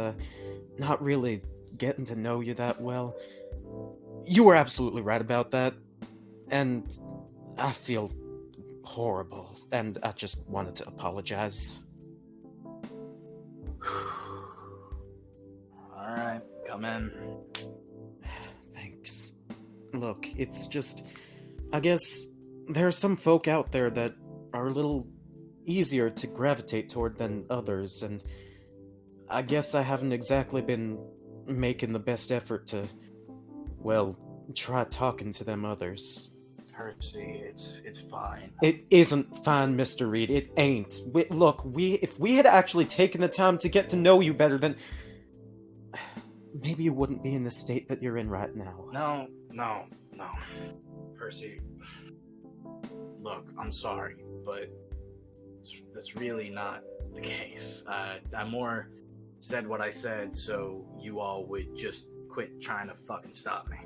not really getting to know you that well. You were absolutely right about that. And I feel horrible, and I just wanted to apologize. Alright, come in. Thanks. Look, it's just... I guess there are some folk out there that are a little easier to gravitate toward than others, and I guess I haven't exactly been making the best effort to, well, try talking to them others. Percy, it's fine. It isn't fine, Mr. Reed. It ain't. If we had actually taken the time to get to know you better, then maybe you wouldn't be in the state that you're in right now. No. Percy, look, I'm sorry, but that's really not the case. I more said what I said so you all would just quit trying to fucking stop me.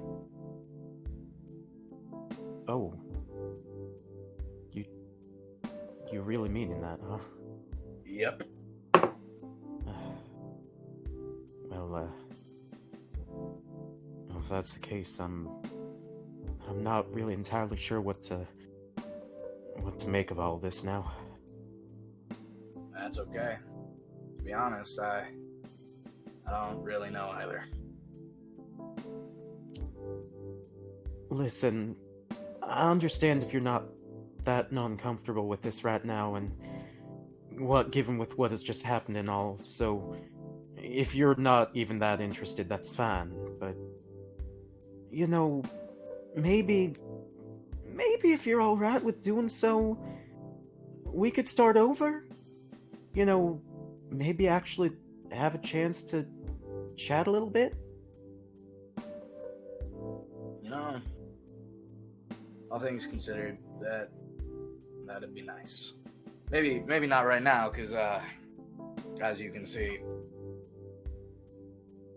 Oh. You really meaning that, huh? Yep. Well, if that's the case, I'm not really entirely sure what to make of all this now. That's okay. To be honest, I don't really know either. Listen, I understand if you're not that uncomfortable with this right now, and given with what has just happened and all, so if you're not even that interested, that's fine, but, you know, maybe maybe if you're alright with doing so, we could start over? You know, maybe actually have a chance to chat a little bit? You know, all things considered, that'd be nice. Maybe not right now, because, as you can see.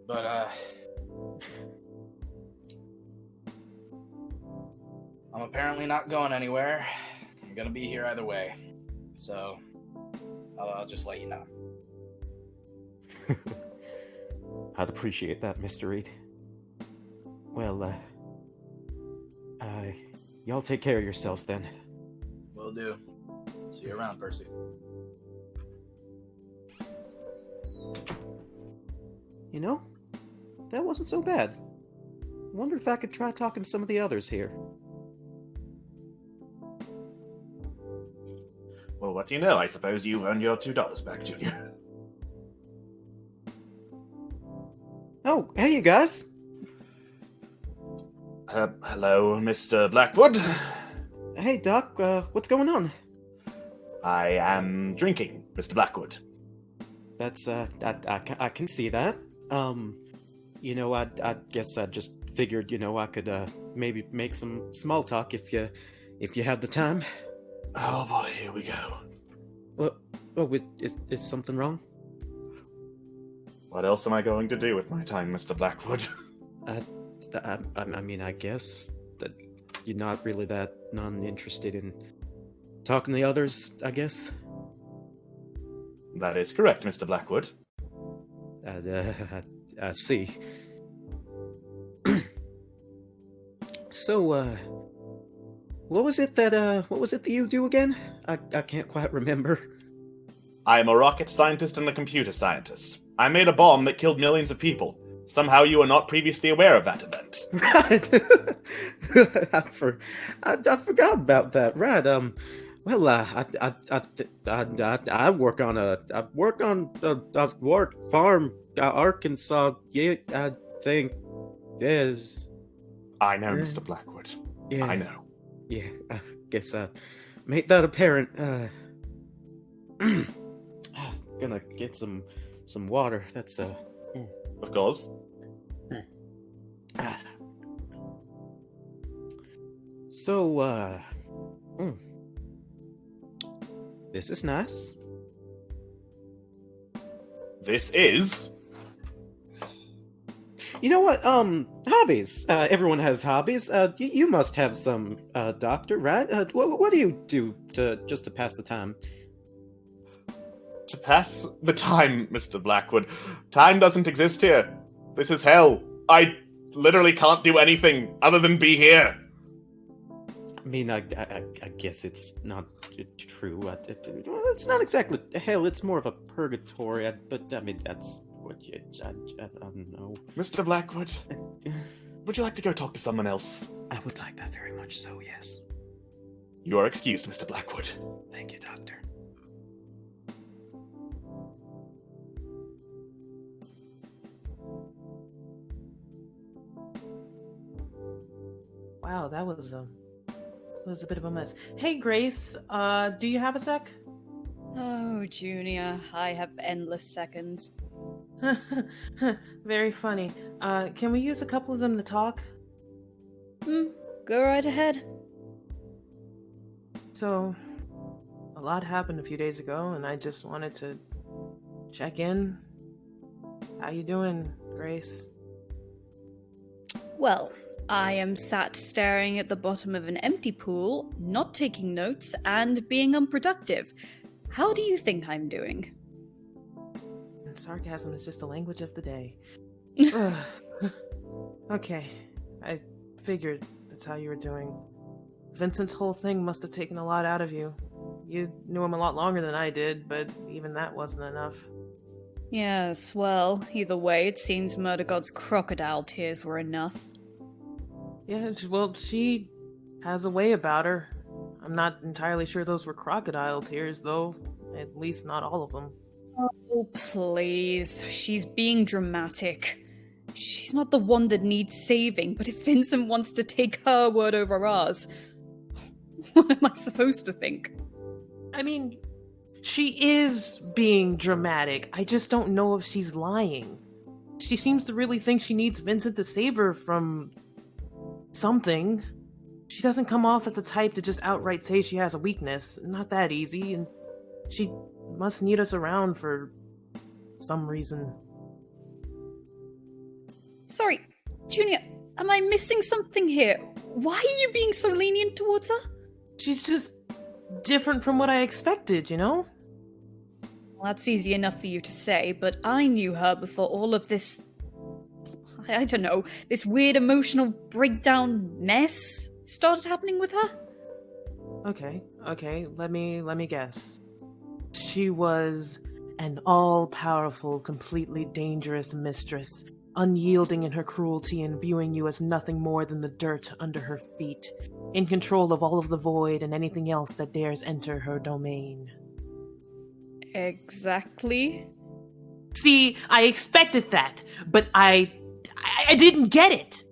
But, I'm apparently not going anywhere. I'm gonna be here either way. So, I'll just let you know. I'd appreciate that, Mr. Reed. Well, y'all take care of yourself then. Will do. See you around, Percy. You know, that wasn't so bad. Wonder if I could try talking to some of the others here. Well, what do you know? I suppose you've earned your $2 back, Junior. Oh, hey, you guys. Hello, Mr. Blackwood. Hey, Doc, what's going on? I am drinking, Mr. Blackwood. That's, I can see that. You know, I guess I just figured, you know, I could, maybe make some small talk if you had the time. Oh boy, here we go. Is something wrong? What else am I going to do with my time, Mr. Blackwood? I mean, I guess that you're not really that non-interested in talking to the others, I guess? That is correct, Mr. Blackwood. I see. So, what was it that you do again? I can't quite remember. I am a rocket scientist and a computer scientist. I made a bomb that killed millions of people. Somehow you were not previously aware of that event. I forgot about that. Right. Well, I work on a farm, Arkansas. Yeah, I think there's. I know, Mr. Blackwood. Yeah, I know. Yeah, I guess I made that apparent. Gonna get some water. That's Of course. So, this is nice. This is. You know what? Hobbies. Everyone has hobbies. You must have some, Doctor, right? What do you do to pass the time? To pass the time, Mr. Blackwood. Time doesn't exist here. This is hell. I literally can't do anything other than be here. I mean, I guess it's not true. It's not exactly hell. It's more of a purgatory. But I mean, that's what you. I don't know. Mr. Blackwood, would you like to go talk to someone else? I would like that very much. So yes. You are excused, Mr. Blackwood. Thank you, Doctor. Wow, that was a bit of a mess. Hey, Grace, do you have a sec? Oh, Junior, I have endless seconds. Very funny. Can we use a couple of them to talk? Go right ahead. So, a lot happened a few days ago, and I just wanted to check in. How you doing, Grace? Well, I am sat staring at the bottom of an empty pool, not taking notes, and being unproductive. How do you think I'm doing? Sarcasm is just the language of the day. Okay, I figured that's how you were doing. Vincent's whole thing must have taken a lot out of you. You knew him a lot longer than I did, but even that wasn't enough. Yes, well, either way, it seems Murder God's crocodile tears were enough. Yeah, well, she has a way about her. I'm not entirely sure those were crocodile tears, though. At least not all of them. Oh, please. She's being dramatic. She's not the one that needs saving, but if Vincent wants to take her word over ours, What am I supposed to think? I mean, she is being dramatic. I just don't know if she's lying. She seems to really think she needs Vincent to save her from something. She doesn't come off as the type to just outright say she has a weakness. Not that easy, and she must need us around for some reason. Sorry, Junior, am I missing something here? Why are you being so lenient towards her? She's just different from what I expected, you know? Well, that's easy enough for you to say, but I knew her before all of this... I don't know, this weird emotional breakdown mess started happening with her? Okay, let me guess. She was an all-powerful, completely dangerous mistress, unyielding in her cruelty and viewing you as nothing more than the dirt under her feet, in control of all of the void and anything else that dares enter her domain. Exactly. See, I expected that, but I didn't get it.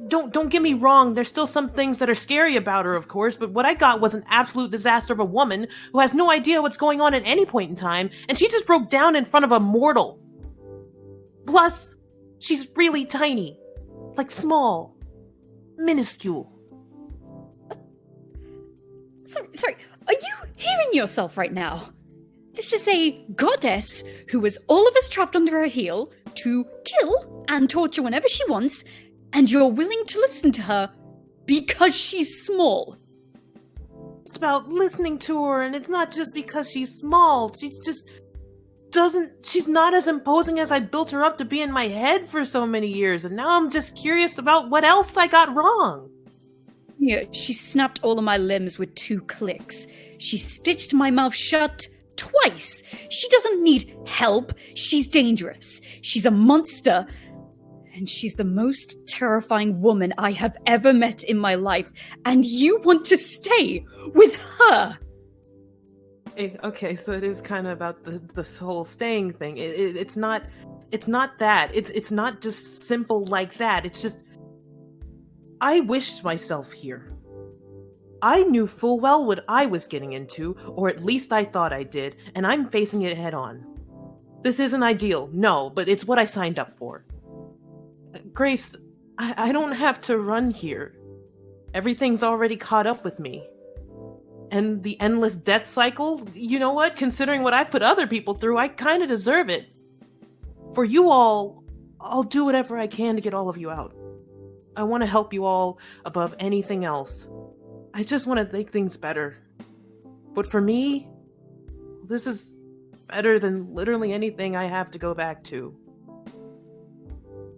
Don't get me wrong, there's still some things that are scary about her, of course, but what I got was an absolute disaster of a woman who has no idea what's going on at any point in time, and she just broke down in front of a mortal. Plus, she's really tiny. Like small. Minuscule. Sorry, are you hearing yourself right now? This is a goddess who has all of us trapped under her heel to kill and torture whenever she wants, and you're willing to listen to her because she's small. It's about listening to her, and it's not just because she's small. She's not as imposing as I built her up to be in my head for so many years, and now I'm just curious about what else I got wrong. Yeah, she snapped all of my limbs with 2 clicks. She stitched my mouth shut twice. She doesn't need help. She's dangerous. She's a monster. And she's the most terrifying woman I have ever met in my life. And you want to stay with her. Okay, so it is kind of about this whole staying thing. It's not that. It's not just simple like that. It's just I wished myself here. I knew full well what I was getting into, or at least I thought I did, and I'm facing it head on. This isn't ideal, no, but it's what I signed up for. Grace, I don't have to run here. Everything's already caught up with me. And the endless death cycle, you know what? Considering what I've put other people through, I kind of deserve it. For you all, I'll do whatever I can to get all of you out. I want to help you all above anything else. I just want to make things better. But for me, this is better than literally anything I have to go back to.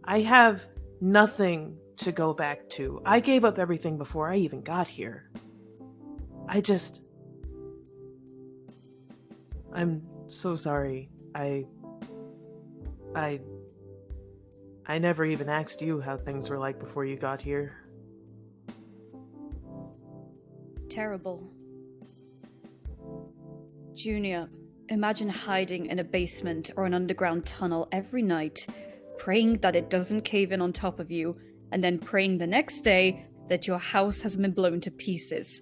I have nothing to go back to. I gave up everything before I even got here. I'm so sorry. I never even asked you how things were like before you got here. Terrible. Junior, imagine hiding in a basement or an underground tunnel every night, praying that it doesn't cave in on top of you, and then praying the next day that your house has been blown to pieces.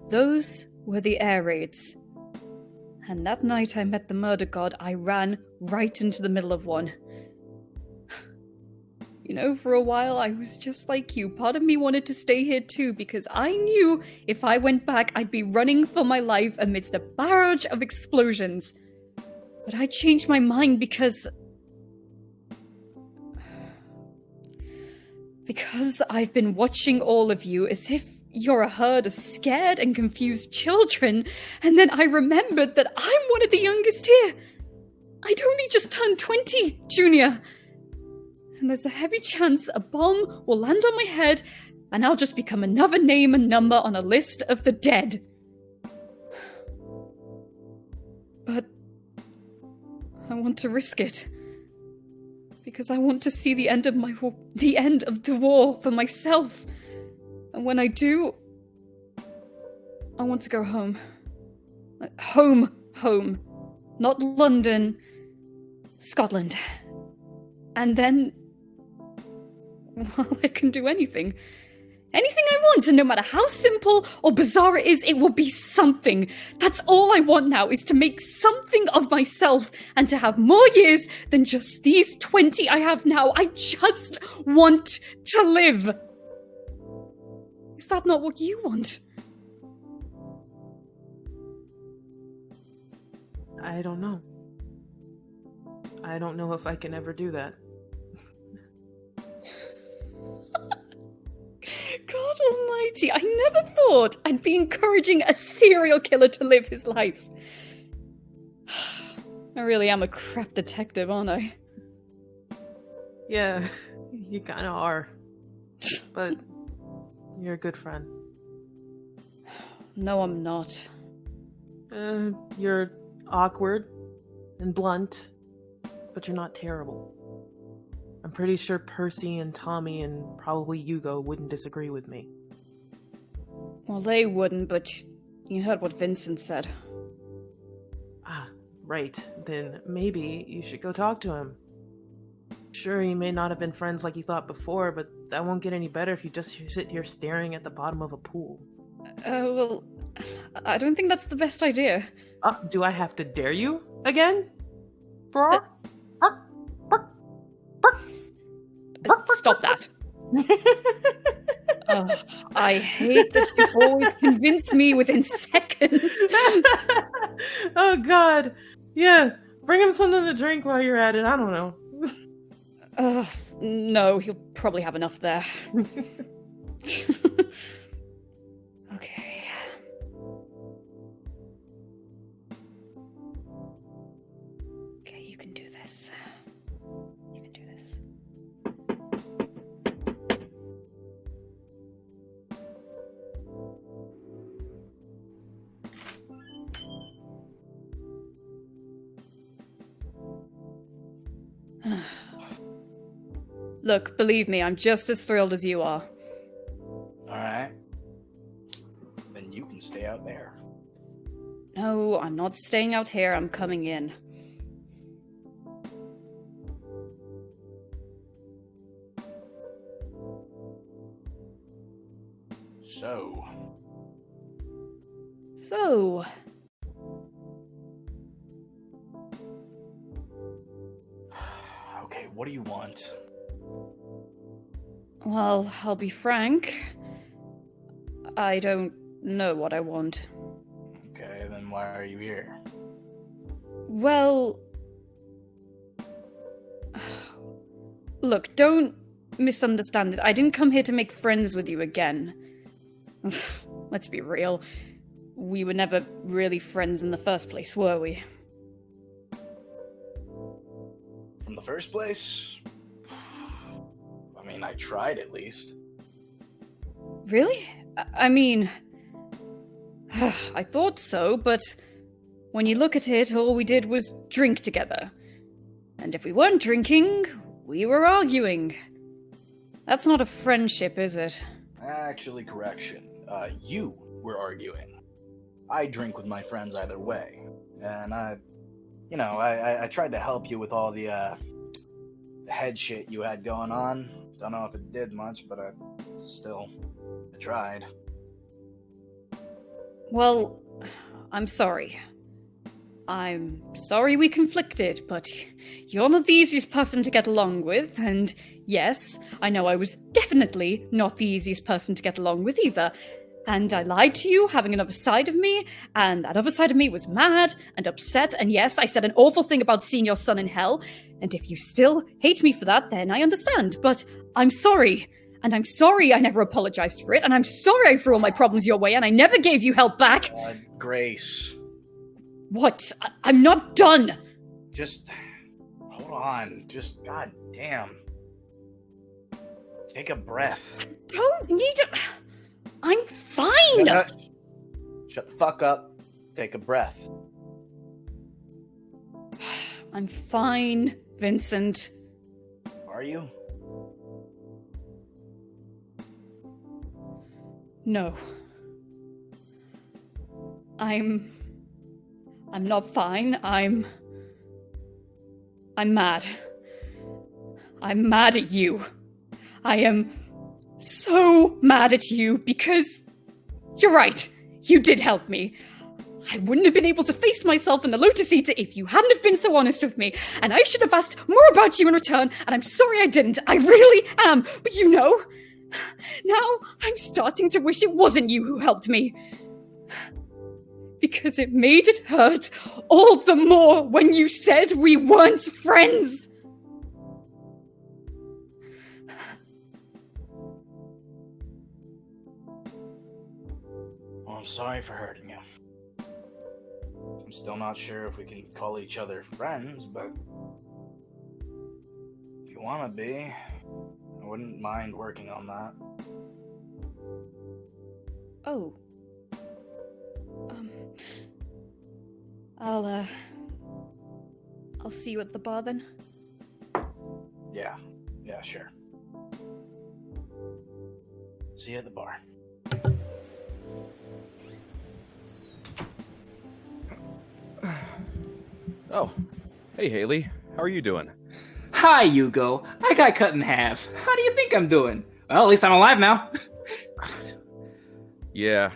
Those were the air raids. And that night I met the murder god, I ran right into the middle of one. You know, for a while I was just like you. Part of me wanted to stay here too, because I knew if I went back I'd be running for my life amidst a barrage of explosions. But I changed my mind because I've been watching all of you as if you're a herd of scared and confused children, and then I remembered that I'm one of the youngest here. I'd only just turned 20, Junior. And there's a heavy chance a bomb will land on my head, and I'll just become another name and number on a list of the dead. But I want to risk it. Because I want to see the end of the war for myself. And when I do, I want to go home. Home. Not London. Scotland. And then, well, I can do anything. Anything I want, and no matter how simple or bizarre it is, it will be something. That's all I want now, is to make something of myself and to have more years than just these 20 I have now. I just want to live. Is that not what you want? I don't know. I don't know if I can ever do that. God almighty, I never thought I'd be encouraging a serial killer to live his life. I really am a crap detective, aren't I? Yeah, you kind of are. But you're a good friend. No, I'm not. You're awkward and blunt, but you're not terrible. I'm pretty sure Percy and Tommy and probably Hugo wouldn't disagree with me. Well, they wouldn't, but you heard what Vincent said. Ah, right. Then maybe you should go talk to him. Sure, you may not have been friends like you thought before, but that won't get any better if you just sit here staring at the bottom of a pool. Well, I don't think that's the best idea. Do I have to dare you again? Bro? Stop that. I hate that you always convince me within seconds. Oh, God. Yeah, bring him something to drink while you're at it. I don't know. No, he'll probably have enough there. Okay. Okay, you can do this. You can do this. Look, believe me, I'm just as thrilled as you are. Alright. Then you can stay out there. No, I'm not staying out here, I'm coming in. So. Okay, what do you want? Well, I'll be frank. I don't know what I want. Okay, then why are you here? Well... Look, don't misunderstand it. I didn't come here to make friends with you again. Let's be real. We were never really friends in the first place, were we? From the first place? I mean, I tried at least. Really? I mean... I thought so, but when you look at it, all we did was drink together. And if we weren't drinking, we were arguing. That's not a friendship, is it? Actually, correction. You were arguing. I drink with my friends either way. And I tried to help you with all the head shit you had going on. Don't know if it did much, but I tried. Well, I'm sorry. I'm sorry we conflicted, but you're not the easiest person to get along with, and yes, I know I was definitely not the easiest person to get along with either. And I lied to you, having another side of me, and that other side of me was mad and upset, and yes, I said an awful thing about seeing your son in hell, and if you still hate me for that, then I understand, but I'm sorry. And I'm sorry I never apologized for it, and I'm sorry I threw all my problems your way, and I never gave you help back! Grace. What? I'm not done! Just... hold on. Just... god damn. Take a breath. I don't need to... I'm fine! Shut the fuck up. Take a breath. I'm fine, Vincent. Are you? No. I'm not fine. I'm mad. I'm mad at you. I am so mad at you because you're right. You did help me. I wouldn't have been able to face myself in the Lotus Eater if you hadn't have been so honest with me, and I should have asked more about you in return, and I'm sorry I didn't. I really am. But you know, now I'm starting to wish it wasn't you who helped me. Because it made it hurt all the more when you said we weren't friends. Well, I'm sorry for hurting you. I'm still not sure if we can call each other friends, but if you want to be, I wouldn't mind working on that. Oh. I'll see you at the bar then. Yeah, sure. See you at the bar. Oh, hey Haley, how are you doing? Hi, Hugo. I got cut in half. How do you think I'm doing? Well, at least I'm alive now. Yeah,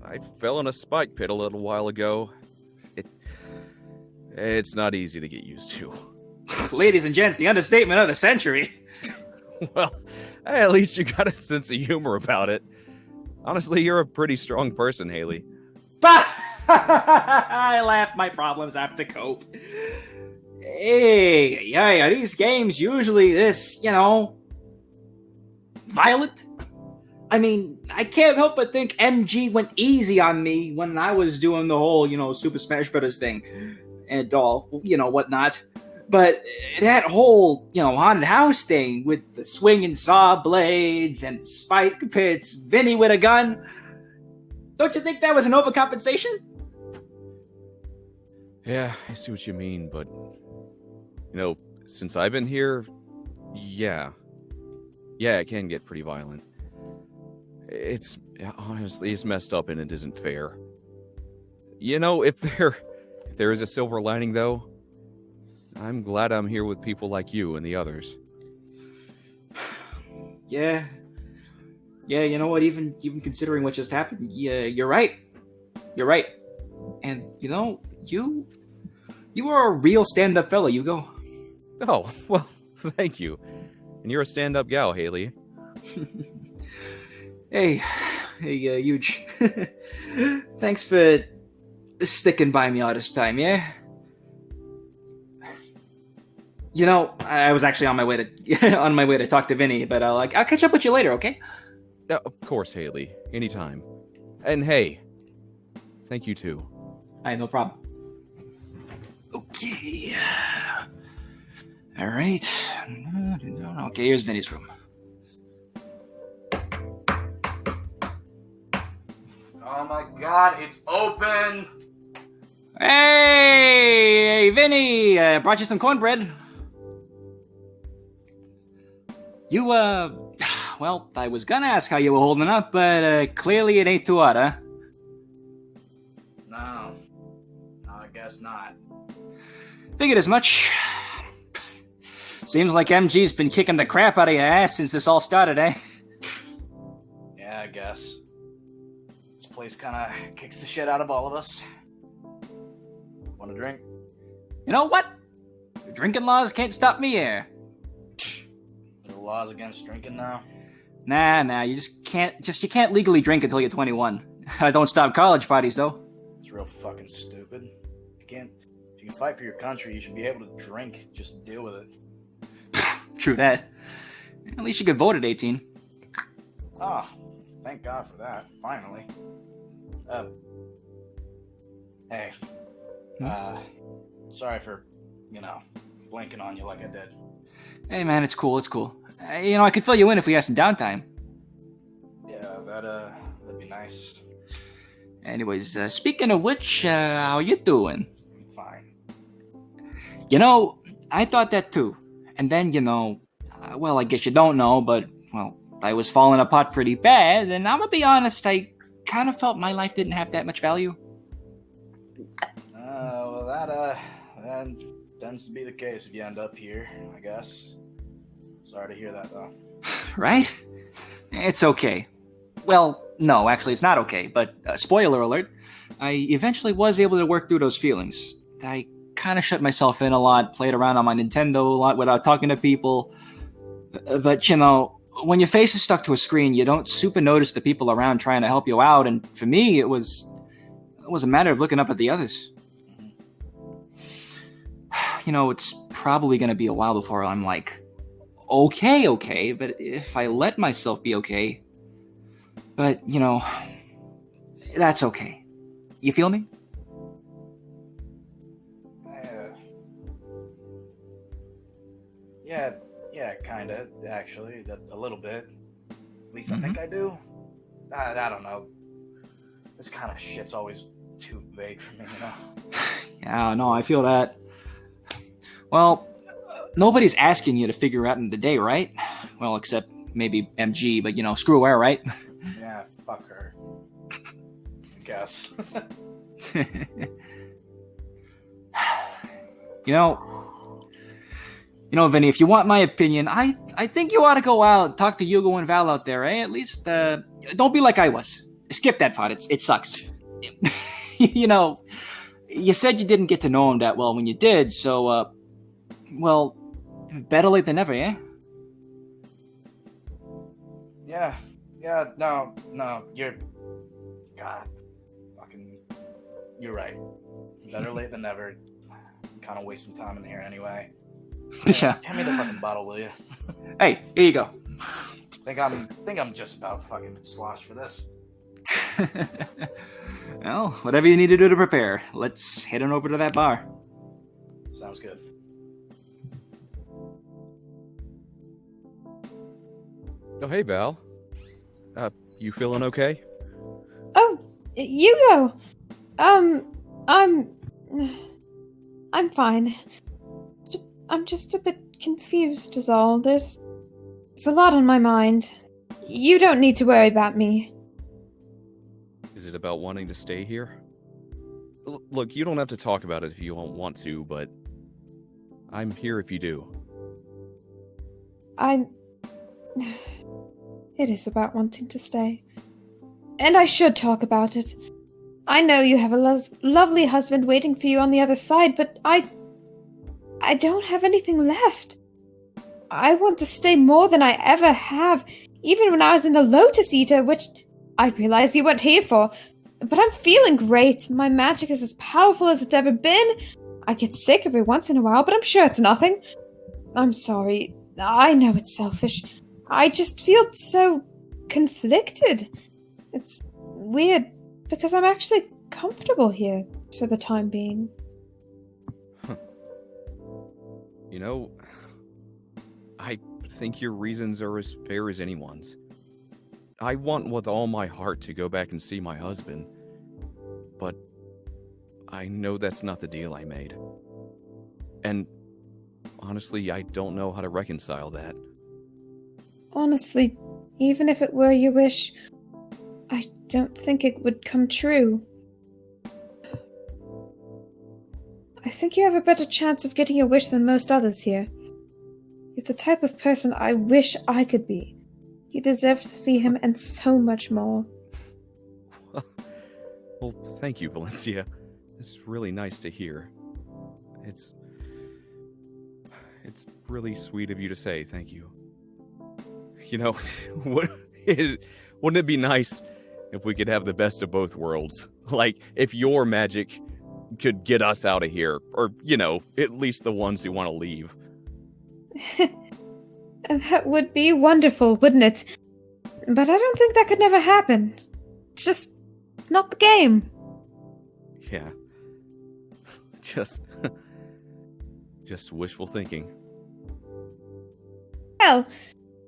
I fell in a spike pit a little while ago. It's not easy to get used to. Ladies and gents, the understatement of the century. Well, at least you got a sense of humor about it. Honestly, you're a pretty strong person, Haley. I laugh my problems have to cope. Hey, yeah, these games usually this, violent? I mean, I can't help but think MG went easy on me when I was doing the whole, Super Smash Brothers thing and all, whatnot. But that whole, haunted house thing with the swinging saw blades and spike pits, Vinny with a gun, don't you think that was an overcompensation? Yeah, I see what you mean, but, since I've been here, yeah, it can get pretty violent. It's messed up and it isn't fair. If there is a silver lining, though, I'm glad I'm here with people like you and the others. Yeah, you know what, even considering what just happened, yeah, you're right. And, you are a real stand-up fella, Hugo. Oh, well, thank you. And you're a stand-up gal, Haley. Hey, Huge. Thanks for sticking by me all this time, yeah? I was actually on my way to talk to Vinny, but I'll catch up with you later, okay? Yeah, of course, Haley. Anytime. And hey, thank you too. Alright, no problem. Okay. Alright. Okay, here's Vinny's room. Oh my god, it's open! Hey, Vinny! Brought you some cornbread. You, well, I was gonna ask how you were holding up, but clearly it ain't too hot, huh? No, I guess not. Figured as much. Seems like MG's been kicking the crap out of your ass since this all started, eh? Yeah, I guess. This place kinda kicks the shit out of all of us. Want a drink? You know what? The drinking laws can't stop me here. There are laws against drinking now? Nah, you can't legally drink until you're 21. Don't stop college parties, though. It's real fucking stupid. If you can fight for your country, you should be able to drink. Just deal with it. True that. At least you could vote at 18. Ah, thank God for that. Finally. Hey. Sorry for, blanking on you like I did. Hey, man, it's cool. I could fill you in if we had some downtime. Yeah, that'd be nice. Anyways, speaking of which, how you doing? I'm fine. I thought that too. And then, well, I guess you don't know, but, well, I was falling apart pretty bad, and I'm gonna be honest, I kind of felt my life didn't have that much value. Well, that tends to be the case if you end up here, I guess. Sorry to hear that, though. right? It's okay. Well, no, actually, it's not okay, but spoiler alert, I eventually was able to work through those feelings. I kind of shut myself in a lot, played around on my Nintendo a lot without talking to people. But, you know, when your face is stuck to a screen, you don't super notice the people around trying to help you out, and for me, it was a matter of looking up at the others. You know, it's probably going to be a while before I'm like, okay, but if I let myself be okay, but, you know, that's okay. You feel me? Yeah, kinda, actually, a little bit. At least I think I do. I don't know. This kind of shit's always too vague for me, you know? Yeah, no, I feel that. Well, nobody's asking you to figure out in the day, right? Well, except maybe MG, but, you know, screw her, right? Yeah, fuck her. I guess. You know, Vinny, if you want my opinion, I think you ought to go out, talk to Hugo and Val out there, eh? At least, don't be like I was. Skip that part, it sucks. You know, you said you didn't get to know him that well when you did, so, well, better late than never, eh? Yeah, no, God, fucking, you're right. Better late than never. I'm kind of wasting time in here anyway. Yeah. Hand me the fucking bottle, will you? Hey, here you go. Think I'm just about fucking sloshed for this. Well, whatever you need to do to prepare. Let's head on over to that bar. Sounds good. Oh, hey, Val. You feeling okay? Oh, Hugo! I'm fine. I'm just a bit confused is all. There's a lot on my mind. You don't need to worry about me. Is it about wanting to stay here? Look, you don't have to talk about it if you don't want to, but I'm here if you do. It is about wanting to stay. And I should talk about it. I know you have a lovely husband waiting for you on the other side, but I don't have anything left. I want to stay more than I ever have, even when I was in the Lotus Eater, which I realize you weren't here for. But I'm feeling great. My magic is as powerful as it's ever been. I get sick every once in a while, but I'm sure it's nothing. I'm sorry. I know it's selfish. I just feel so conflicted. It's weird, because I'm actually comfortable here for the time being. You know, I think your reasons are as fair as anyone's. I want with all my heart to go back and see my husband, but I know that's not the deal I made. And honestly, I don't know how to reconcile that. Honestly, even if it were your wish, I don't think it would come true. I think you have a better chance of getting your wish than most others here. You're the type of person I wish I could be. You deserve to see him and so much more. Well, thank you, Valencia. It's really nice to hear. It's really sweet of you to say thank you. You know, wouldn't it be nice if we could have the best of both worlds? Like, if your magic could get us out of here, or, you know, at least the ones who want to leave. That would be wonderful, wouldn't it? But I don't think that could never happen. It's just not the game. Yeah. Just wishful thinking. Well,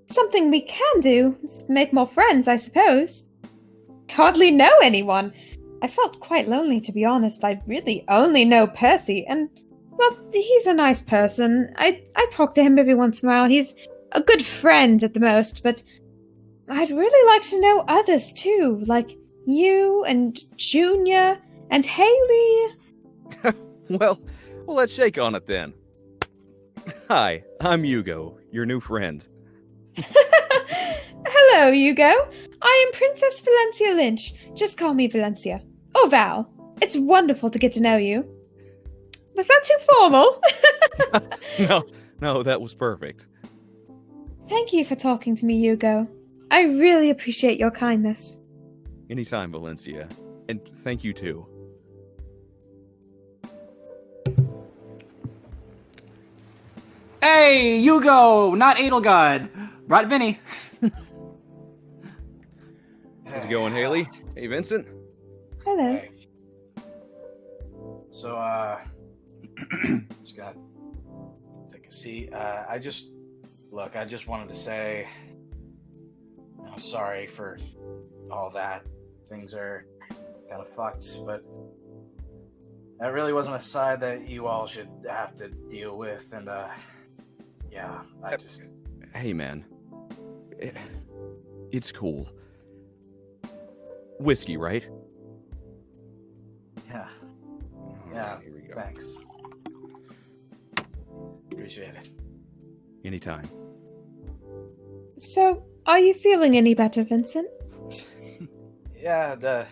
something we can do is make more friends, I suppose. Hardly know anyone. I felt quite lonely, to be honest. I really only know Percy, and, well, he's a nice person. I talk to him every once in a while. He's a good friend at the most, but I'd really like to know others, too, like you and Junior and Haley. Well, let's shake on it then. Hi, I'm Hugo, your new friend. Hello, Hugo. I am Princess Valencia Lynch. Just call me Valencia. Or Val. It's wonderful to get to know you. Was that too formal? No, that was perfect. Thank you for talking to me, Hugo. I really appreciate your kindness. Anytime, Valencia. And thank you too. Hey, Hugo, not Edelgard. Brought Vinny. How's it going, Haley? Hey, Vincent. Hello. Hey. So, just got take a seat. I just wanted to say, I'm sorry for all that. Things are kind of fucked, but that really wasn't a side that you all should have to deal with. And yeah, I just. Hey, man. It's cool. Whiskey, right? Yeah. Yeah. Here we go. Thanks. Appreciate it. Anytime. So, are you feeling any better, Vincent? Yeah, a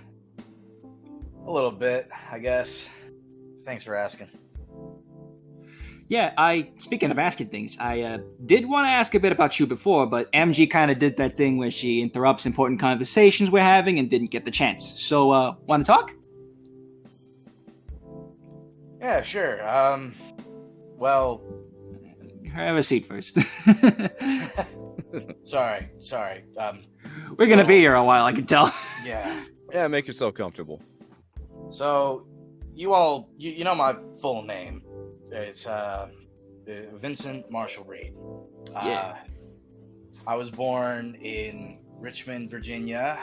little bit, I guess. Thanks for asking. Yeah, speaking of asking things, I did want to ask a bit about you before, but MG kind of did that thing where she interrupts important conversations we're having and didn't get the chance. So, want to talk? Yeah, sure. Well... Have a seat first. Sorry. We're gonna be here a while, I can tell. Yeah. Yeah, make yourself comfortable. So, you all, you know my full name. It's Vincent Marshall Reed. Yeah. I was born in Richmond, Virginia,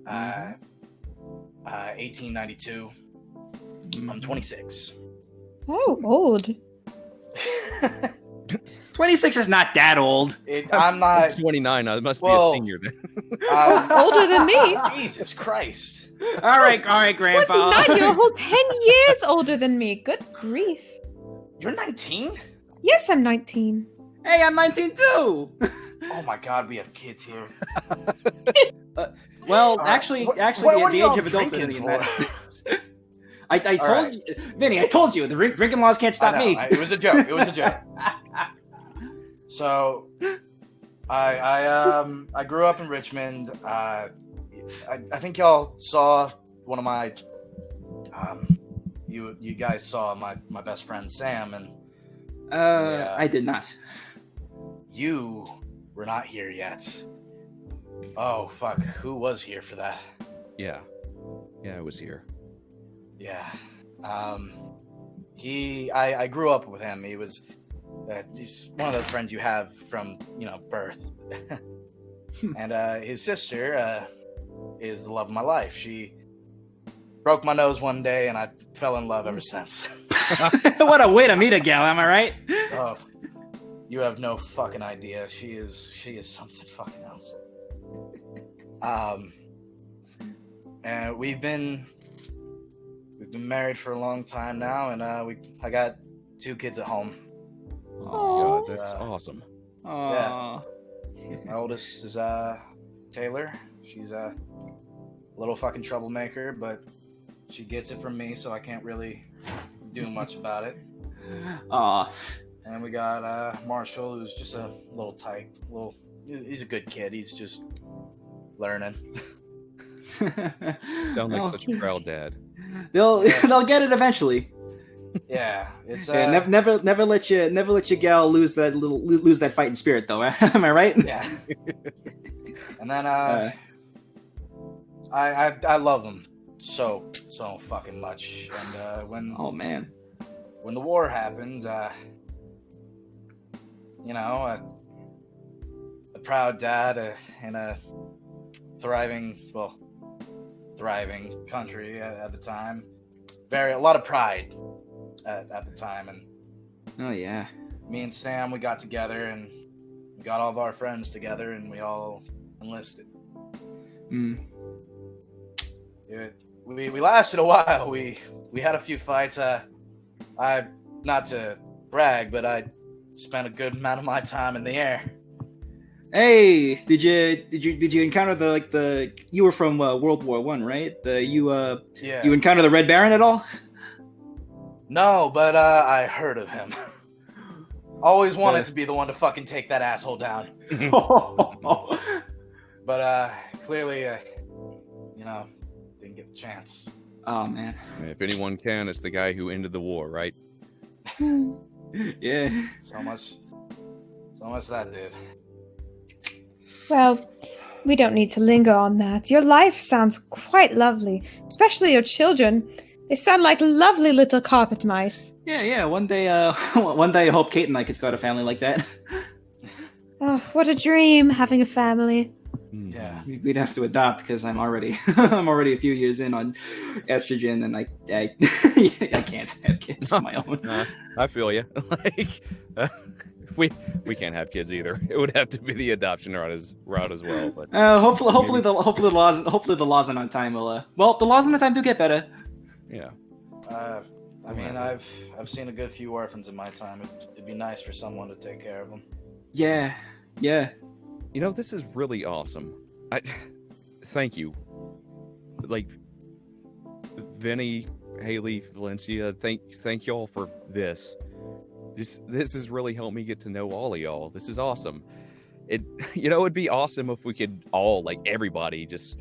1892. I'm 26. Oh, old. 26 is not that old. I'm not. 29. I must be a senior then. Older than me. Jesus Christ. All right, Grandpa. 29, you're a whole 10 years older than me. Good grief. You're 19? Yes, I'm 19. Hey, I'm 19 too. Oh my God, we have kids here. Well, actually, what the are y'all age of adulthood in the drinking United for? States. I told you, Vinny. I told you, the drinking laws can't stop me. It was a joke. So, I grew up in Richmond. I think y'all saw one of my. You guys saw my best friend Sam, and I did not. You were not here yet. Oh fuck! Who was here for that? Yeah, I was here. Yeah. I grew up with him. He was. He's one of those friends you have from birth. And his sister is the love of my life. She broke my nose one day, and I fell in love ever since. What a way to meet a gal, am I right? Oh, you have no fucking idea. She is something fucking else. And we've been married for a long time now, and I got 2 kids at home. Oh my God, that's awesome. Yeah. My oldest is Taylor. She's a little fucking troublemaker, but she gets it from me, so I can't really do much about it. Aw. And we got Marshall, who's just a little tyke. He's a good kid. He's just learning. Sound like such a proud dad. They'll get it eventually. Yeah, it's never let your gal lose that fighting spirit though. Am I right? Yeah. And then I love them so fucking much. And when the war happened, a proud dad in a thriving country at the time, a lot of pride. At the time, and oh yeah, me and Sam, we got together and we got all of our friends together and we all enlisted. We lasted a while. We had a few fights. I not to brag, but I spent a good amount of my time in the air. Hey, did you encounter the you were from World War I, right? You encounter the Red Baron at all? No, but I heard of him. Always wanted to be the one to fucking take that asshole down. But clearly, didn't get the chance. Oh man. If anyone can, it's the guy who ended the war, right? Yeah. So much that dude. Well, we don't need to linger on that. Your life sounds quite lovely, especially your children. They sound like lovely little carpet mice. Yeah. One day I hope Kate and I could start a family like that. Oh, what a dream, having a family. Yeah. We'd have to adopt because I'm already a few years in on estrogen, and I can't have kids of my own. I feel you. We can't have kids either. It would have to be the adoption route as well. But hopefully the laws in our time will. The laws in our time do get better. Yeah. I mean, I've seen a good few orphans in my time. It'd be nice for someone to take care of them. Yeah. This is really awesome. Thank you. Vinny, Haley, Valencia, thank y'all for this. This has really helped me get to know all of y'all. This is awesome. It'd be awesome if we could all, everybody, just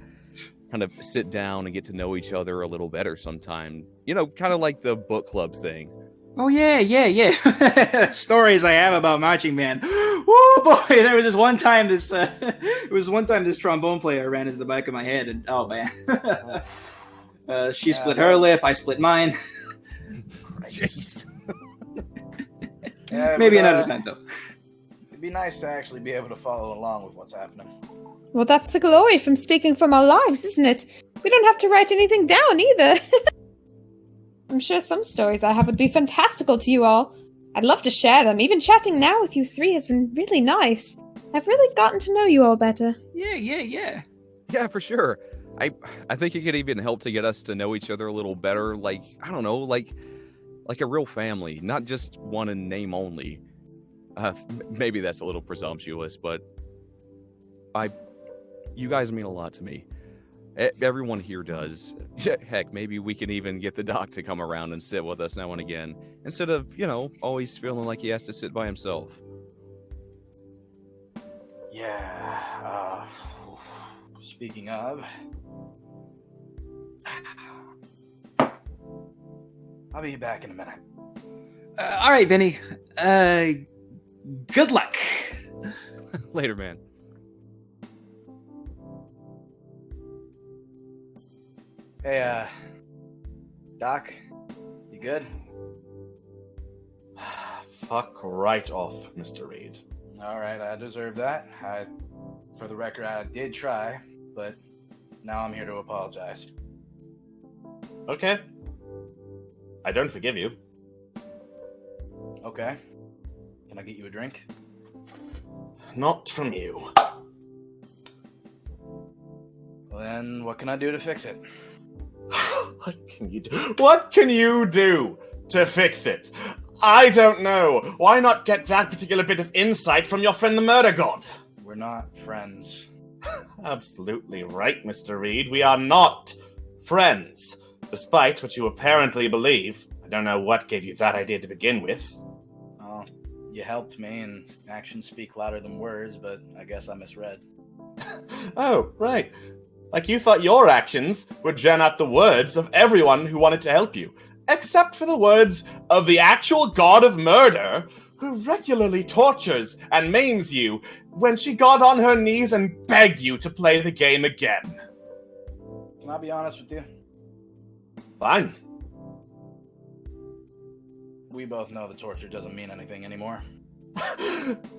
kind of sit down and get to know each other a little better sometime. Kind of like the book club thing. Oh yeah. Stories I have about marching band. Woo boy, there was this one time this trombone player ran into the back of my head, and oh man. She split her lip, I split mine. Jeez. Yeah, maybe another time though. It'd be nice to actually be able to follow along with what's happening. Well, that's the glory from speaking from our lives, isn't it? We don't have to write anything down either. I'm sure some stories I have would be fantastical to you all. I'd love to share them. Even chatting now with you three has been really nice. I've really gotten to know you all better. Yeah. Yeah, for sure. I think it could even help to get us to know each other a little better. I don't know, like a real family, not just one in name only. Maybe that's a little presumptuous, but you guys mean a lot to me. Everyone here does. Heck, maybe we can even get the doc to come around and sit with us now and again, instead of, always feeling like he has to sit by himself. Yeah, speaking of, I'll be back in a minute. All right, Vinny. Good luck. Later, man. Hey, Doc, you good? Fuck right off, Mr. Reed. All right, I deserve that. For the record, I did try, but now I'm here to apologize. Okay. I don't forgive you. Okay. Can I get you a drink? Not from you. Well, then, what can I do to fix it? What can you do? What can you do to fix it? I don't know. Why not get that particular bit of insight from your friend the Murder God? We're not friends. Absolutely right, Mr. Reed. We are not friends. Despite what you apparently believe. I don't know what gave you that idea to begin with. Oh, you helped me, and actions speak louder than words, but I guess I misread. Oh, right. Like you thought your actions would drown out the words of everyone who wanted to help you. Except for the words of the actual god of murder, who regularly tortures and maims you when she got on her knees and begged you to play the game again. Can I be honest with you? Fine. We both know the torture doesn't mean anything anymore.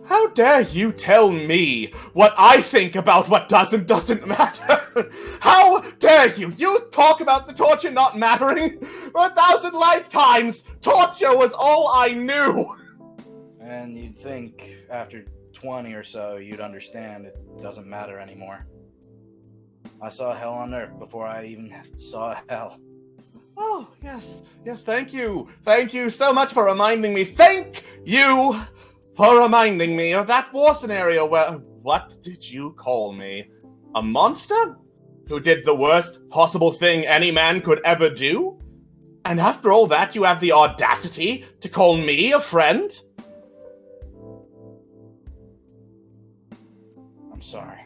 How dare you tell me what I think about what doesn't matter? How dare you? You talk about the torture not mattering? For 1,000 lifetimes, torture was all I knew. And you'd think after 20 or so, you'd understand it doesn't matter anymore. I saw hell on earth before I even saw hell. Oh, yes, thank you. Thank you so much for reminding me. Thank you for reminding me of that war scenario what did you call me? A monster? Who did the worst possible thing any man could ever do? And after all that, you have the audacity to call me a friend? I'm sorry.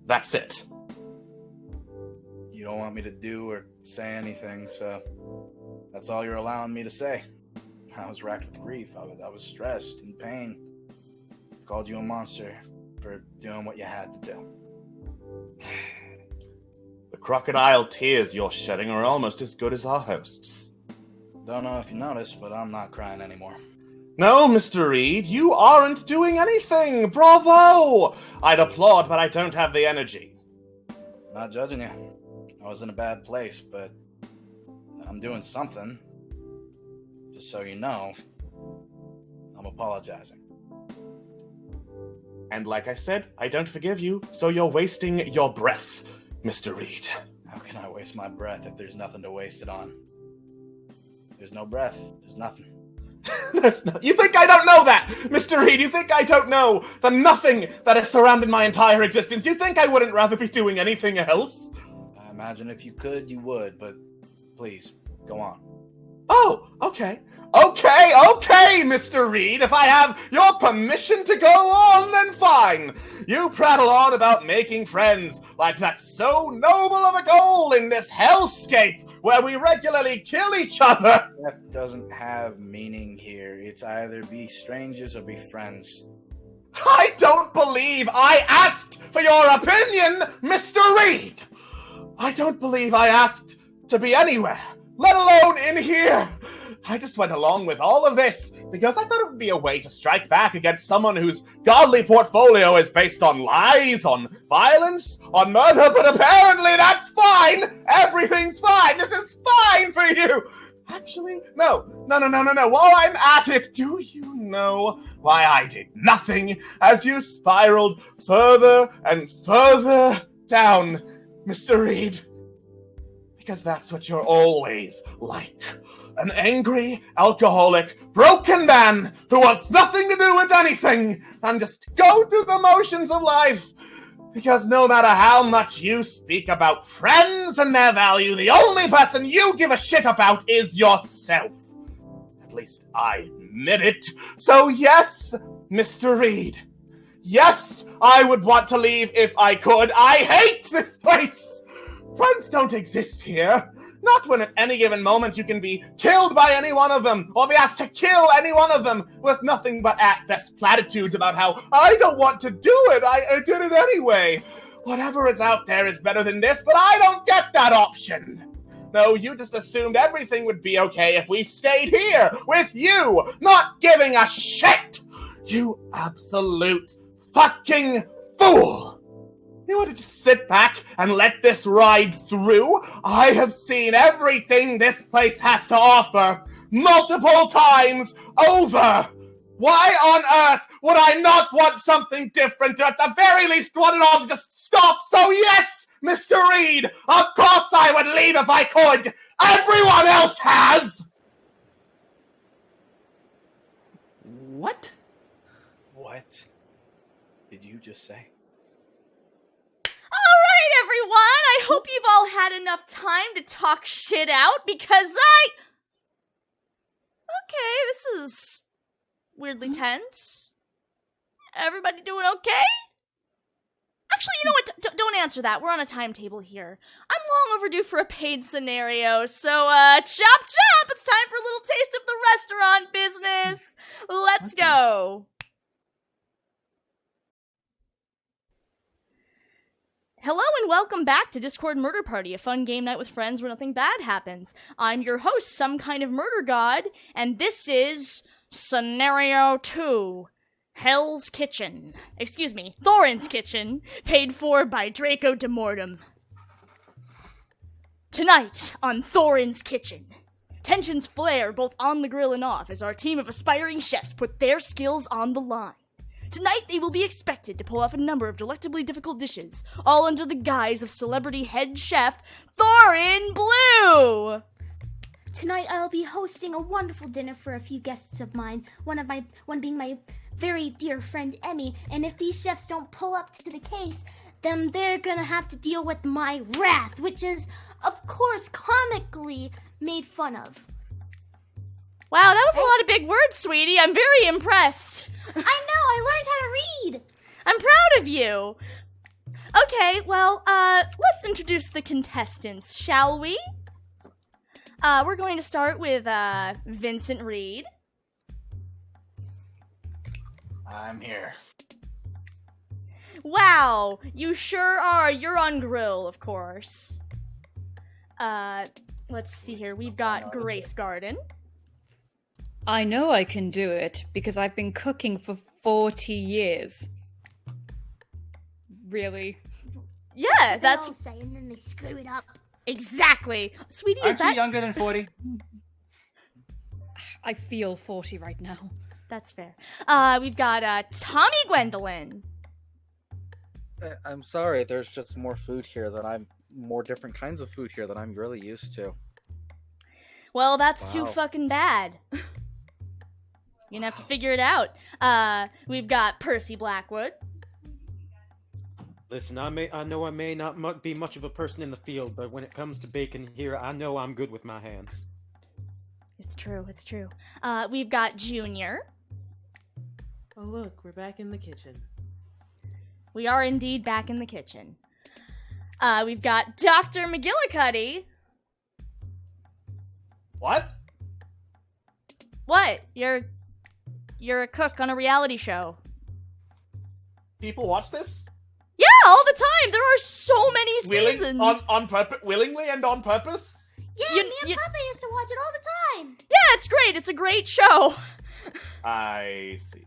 That's it. You don't want me to do or say anything, so that's all you're allowing me to say. I was racked with grief. I was stressed, in pain. Called you a monster for doing what you had to do. The crocodile tears you're shedding are almost as good as our host's. Don't know if you noticed, but I'm not crying anymore. No, Mr. Reed, you aren't doing anything! Bravo! I'd applaud, but I don't have the energy. Not judging you. I was in a bad place, but I'm doing something. Just so you know, I'm apologizing. And like I said, I don't forgive you, so you're wasting your breath, Mr. Reed. How can I waste my breath if there's nothing to waste it on? There's no breath. There's nothing. You think I don't know that, Mr. Reed? You think I don't know the nothing that has surrounded my entire existence? You think I wouldn't rather be doing anything else? I imagine if you could, you would, but please, go on. Oh, okay. Okay, Mr. Reed. If I have your permission to go on, then fine. You prattle on about making friends like that's so noble of a goal in this hellscape where we regularly kill each other. Death doesn't have meaning here. It's either be strangers or be friends. I don't believe I asked for your opinion, Mr. Reed. I don't believe I asked to be anywhere, let alone in here. I just went along with all of this because I thought it would be a way to strike back against someone whose godly portfolio is based on lies, on violence, on murder, but apparently that's fine! Everything's fine! This is fine for you! Actually, no. While I'm at it, do you know why I did nothing as you spiraled further and further down, Mr. Reed? Because that's what you're always like. An angry, alcoholic, broken man who wants nothing to do with anything and just go through the motions of life. Because no matter how much you speak about friends and their value, the only person you give a shit about is yourself. At least I admit it. So yes, Mr. Reed. Yes, I would want to leave if I could. I hate this place. Friends don't exist here. Not when at any given moment you can be killed by any one of them, or be asked to kill any one of them, with nothing but at best platitudes about how I don't want to do it, I did it anyway. Whatever is out there is better than this, but I don't get that option. No, you just assumed everything would be okay if we stayed here, with you, not giving a shit. You absolute fucking fool. You want to just sit back and let this ride through? I have seen everything this place has to offer multiple times over. Why on earth would I not want something different, or at the very least want it all to just stop? So yes, Mr. Reed, of course I would leave if I could. Everyone else has. What? What did you just say? Alright, everyone! I hope you've all had enough time to talk shit out, because Okay, this is weirdly tense. Everybody doing okay? Actually, you know what? Don't answer that. We're on a timetable here. I'm long overdue for a paid scenario, so, chop chop! It's time for a little taste of the restaurant business! Let's go! Hello and welcome back to Discord Murder Party, a fun game night with friends where nothing bad happens. I'm your host, Some Kind of Murder God, and this is Scenario 2, Hell's Kitchen. Excuse me, Thorin's Kitchen, paid for by Draco de Mortem. Tonight on Thorin's Kitchen, tensions flare both on the grill and off as our team of aspiring chefs put their skills on the line. Tonight, they will be expected to pull off a number of delectably difficult dishes, all under the guise of celebrity head chef Thorin Blue! tonight I'll be hosting a wonderful dinner for a few guests of mine. One being my very dear friend Emmy. And if these chefs don't pull up to the case, then they're gonna have to deal with my wrath, which is, of course, comically made fun of. Wow, that was a lot of big words, sweetie. I'm very impressed. I know, I learned how to read. I'm proud of you. Okay, well, let's introduce the contestants, shall we? We're going to start with, Vincent Reed. I'm here. Wow, you sure are. You're on grill, of course. Let's see here. We've got Grace Garden. I know I can do it because I've been cooking for 40 years. Really? Yeah, that's... They all say, and then they screw it up. Exactly. Sweetie, Aren't is that... you younger than 40? I feel 40 right now. That's fair. We've got, Tommy Gwendolyn. I'm sorry, there's just more different kinds of food here than I'm really used to. Well, that's too Wow. fucking bad. You're gonna have to figure it out. We've got Percy Blackwood. Listen, I know I may not be much of a person in the field, but when it comes to baking here, I know I'm good with my hands. It's true, it's true. We've got Junior. Oh, look, we're back in the kitchen. We are indeed back in the kitchen. We've got Dr. McGillicuddy. What? What? You're a cook on a reality show. People watch this? Yeah, all the time. There are so many seasons. On purpose, willingly and on purpose? Yeah, me and Papa used to watch it all the time. Yeah, it's great. It's a great show. I see.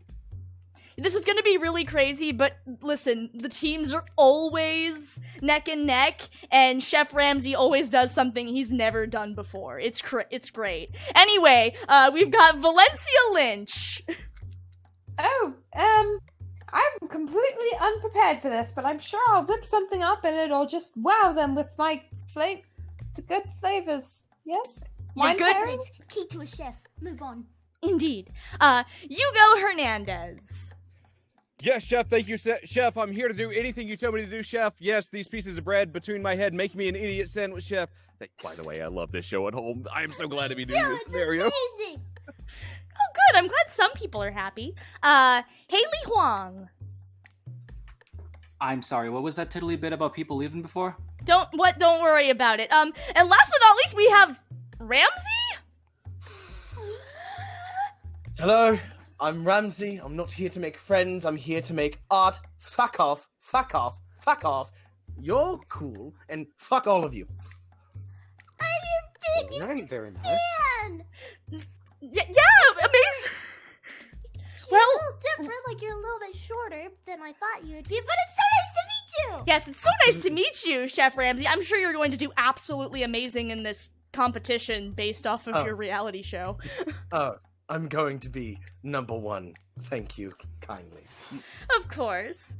This is gonna be really crazy, but listen, the teams are always neck and neck, and Chef Ramsay always does something he's never done before. It's great. Anyway, we've got Valencia Lynch. Oh, I'm completely unprepared for this, but I'm sure I'll whip something up and it'll just wow them with my good flavors. Yes? You're good. It's key to a chef. Move on. Indeed. Hugo Hernandez. Yes, Chef, thank you, Chef. I'm here to do anything you tell me to do, Chef. Yes, these pieces of bread between my head make me an idiot sandwich, Chef. By the way, I love this show at home. I am so glad to be doing this scenario. Amazing. Oh, good. I'm glad some people are happy. Haley Huang. I'm sorry, what was that tiddly bit about people leaving before? Don't worry about it. And last but not least, we have Ramsay? Hello, I'm Ramsay. I'm not here to make friends. I'm here to make art. Fuck off. Fuck off. Fuck off. You're cool, and fuck all of you. I'm your biggest Right, very nice. fan. Yeah, amazing. You're a little different, like you're a little bit shorter than I thought you would be, but it's so nice to meet you! Yes, it's so nice to meet you, Chef Ramsay. I'm sure you're going to do absolutely amazing in this competition based off of your reality show. I'm going to be #1. Thank you kindly. Of course.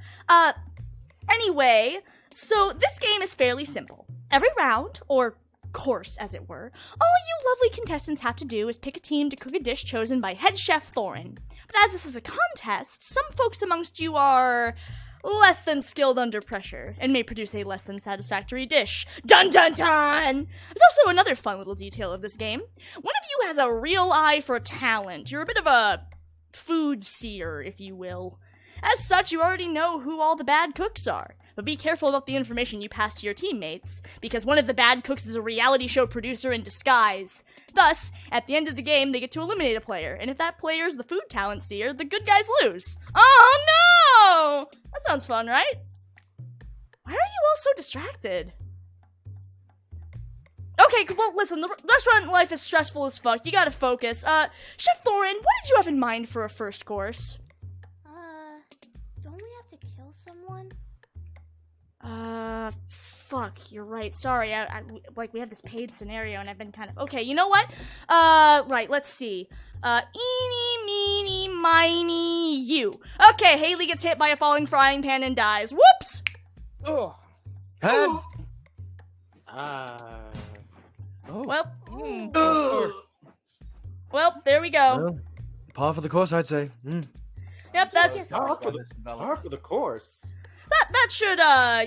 Anyway, so this game is fairly simple. Every round, or course as it were, all you lovely contestants have to do is pick a team to cook a dish chosen by head chef Thorin. But as this is a contest, some folks amongst you are less than skilled under pressure and may produce a less than satisfactory dish. Dun dun dun! There's also another fun little detail of this game. One of you has a real eye for talent. You're a bit of a food seer, if you will. As such, you already know who all the bad cooks are. But be careful about the information you pass to your teammates, because one of the bad cooks is a reality show producer in disguise. Thus, at the end of the game, they get to eliminate a player, and if that player is the food talent seer, the good guys lose. Oh no! That sounds fun, right? Why are you all so distracted? Okay, well, listen, the restaurant life is stressful as fuck. You gotta focus. Chef Thorin, what did you have in mind for a first course? Don't we have to kill someone? Fuck, you're right. Sorry, I we have this paid scenario and I've been kind of... Okay, you know what? Right, let's see. Eeny, meeny, miny, you. Okay, Haley gets hit by a falling frying pan and dies. Whoops! Hands! Well, well, there we go. Well, par for the course, I'd say. Yep, that's Par for the course. that should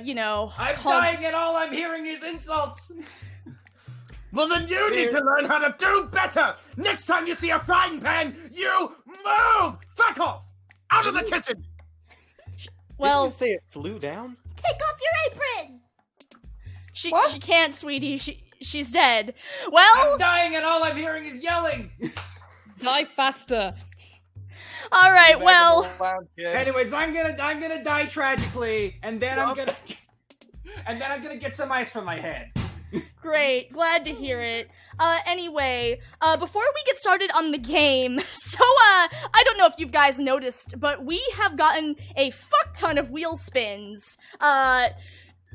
you know. I'm dying and all I'm hearing is insults. Well, then you need to learn how to do better. Next time you see a frying pan, you move. Fuck off. Out of the kitchen. Well, Didn't you say it flew down? Take off your apron! she can't, sweetie. She's dead. Well, I'm dying and all I'm hearing is yelling. Die faster. all right. Well, Anyways, I'm gonna die tragically, and then I'm gonna get some ice from my head. great. Glad to hear it. Anyway, before we get started on the game, so, I don't know if you guys noticed, but we have gotten a fuck ton of wheel spins.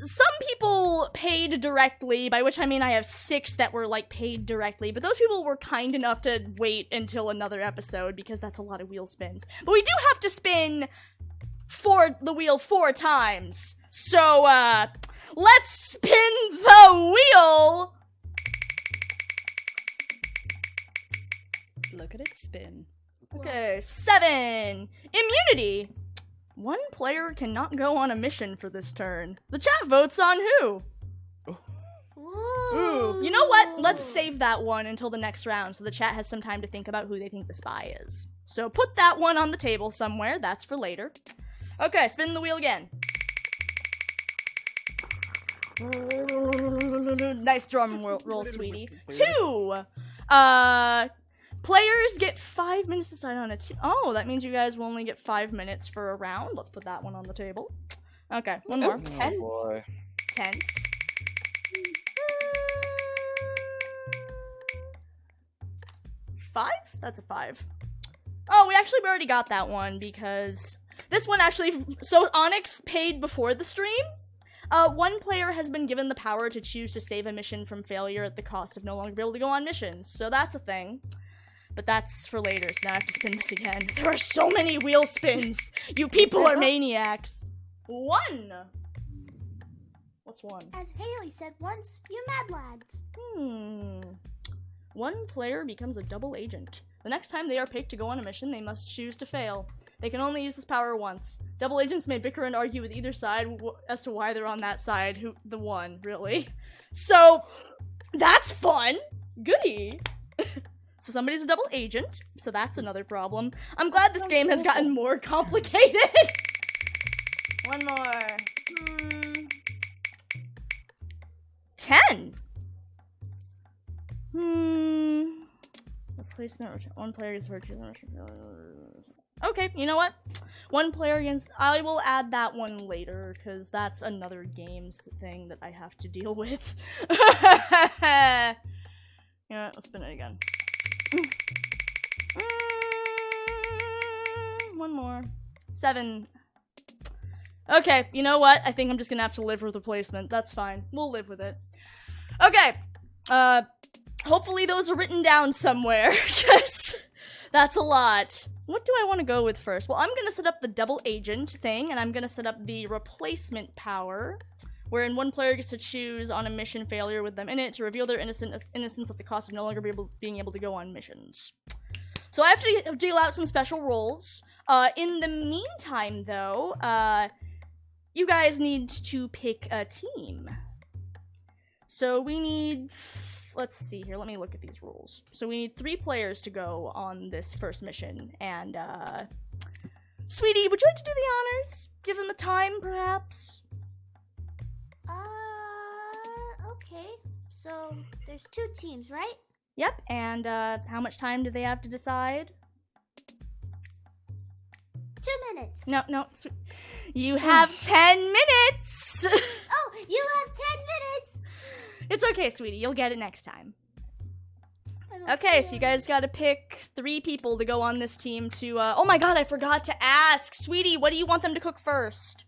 Some people paid directly, by which I mean I have 6 that were, like, paid directly, but those people were kind enough to wait until another episode, because that's a lot of wheel spins. But we do have to spin the wheel 4 times, so, let's spin the wheel! Look at it spin. Okay, 7. Immunity. 1 player cannot go on a mission for this turn. The chat votes on who? Ooh. You know what? Let's save that one until the next round so the chat has some time to think about who they think the spy is. So put that one on the table somewhere. That's for later. Okay, spin the wheel again. Nice drum roll, sweetie. 2. Players get 5 minutes to decide on it. Oh, that means you guys will only get 5 minutes for a round. Let's put that one on the table. Okay, one more. Oh, boy. Tense. 5? That's a 5. Oh, we already got that one because this one actually. So Onyx paid before the stream. 1 player has been given the power to choose to save a mission from failure at the cost of no longer being able to go on missions. So that's a thing. But that's for later, so now I have to spin this again. There are so many wheel spins! You people are maniacs! 1! What's 1? As Haley said once, you mad lads. 1 player becomes a double agent. The next time they are picked to go on a mission, they must choose to fail. They can only use this power once. Double agents may bicker and argue with either side as to why they're on that side. The one, really. So, that's fun! Goody! So somebody's a double agent, so that's another problem. I'm glad this game has gotten more complicated. 1 more. 10. Replacement. 1 player gets virtue. Okay, you know what? 1 player against. I will add that one later because that's another games thing that I have to deal with. Yeah, let's spin it again. 1 more. 7. Okay, you know what? I think I'm just gonna have to live with replacement. That's fine. We'll live with it. Okay. Hopefully those are written down somewhere, because that's a lot. What do I want to go with first? Well, I'm gonna set up the double agent thing, and I'm gonna set up the replacement power, wherein 1 player gets to choose on a mission failure with them in it to reveal their innocence at the cost of no longer being able to go on missions. So I have to deal out some special roles. In the meantime, though, you guys need to pick a team. So we need... Let's see here, let me look at these rules. So we need 3 players to go on this first mission, and, Sweetie, would you like to do the honors? Give them the time, perhaps? Okay. So, there's 2 teams, right? Yep, and, how much time do they have to decide? 2 minutes. No, you have 10 minutes! Oh, you have 10 minutes! It's okay, sweetie, you'll get it next time. Okay, so you guys gotta pick 3 people to go on this team to, oh my god, I forgot to ask! Sweetie, what do you want them to cook first?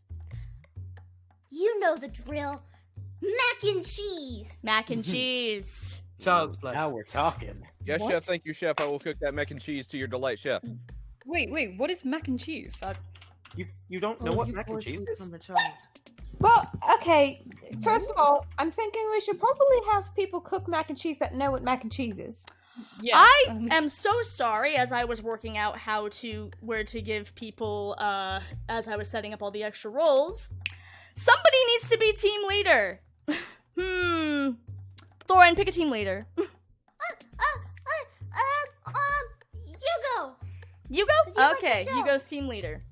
You know the drill. Mac and cheese! Mac and cheese. Child's play. Now we're talking. Yes, What? chef. Thank you, chef. I will cook that mac and cheese to your delight, chef. Wait, what is mac and cheese? You don't know what mac and cheese is? Well, okay. First of all, I'm thinking we should probably have people cook mac and cheese that know what mac and cheese is. Yes, I am so sorry as I was working out where to give people, as I was setting up all the extra roles. Somebody needs to be team leader. Thorin, pick a team leader. Hugo! Hugo? you like the Okay, show. Hugo's team leader.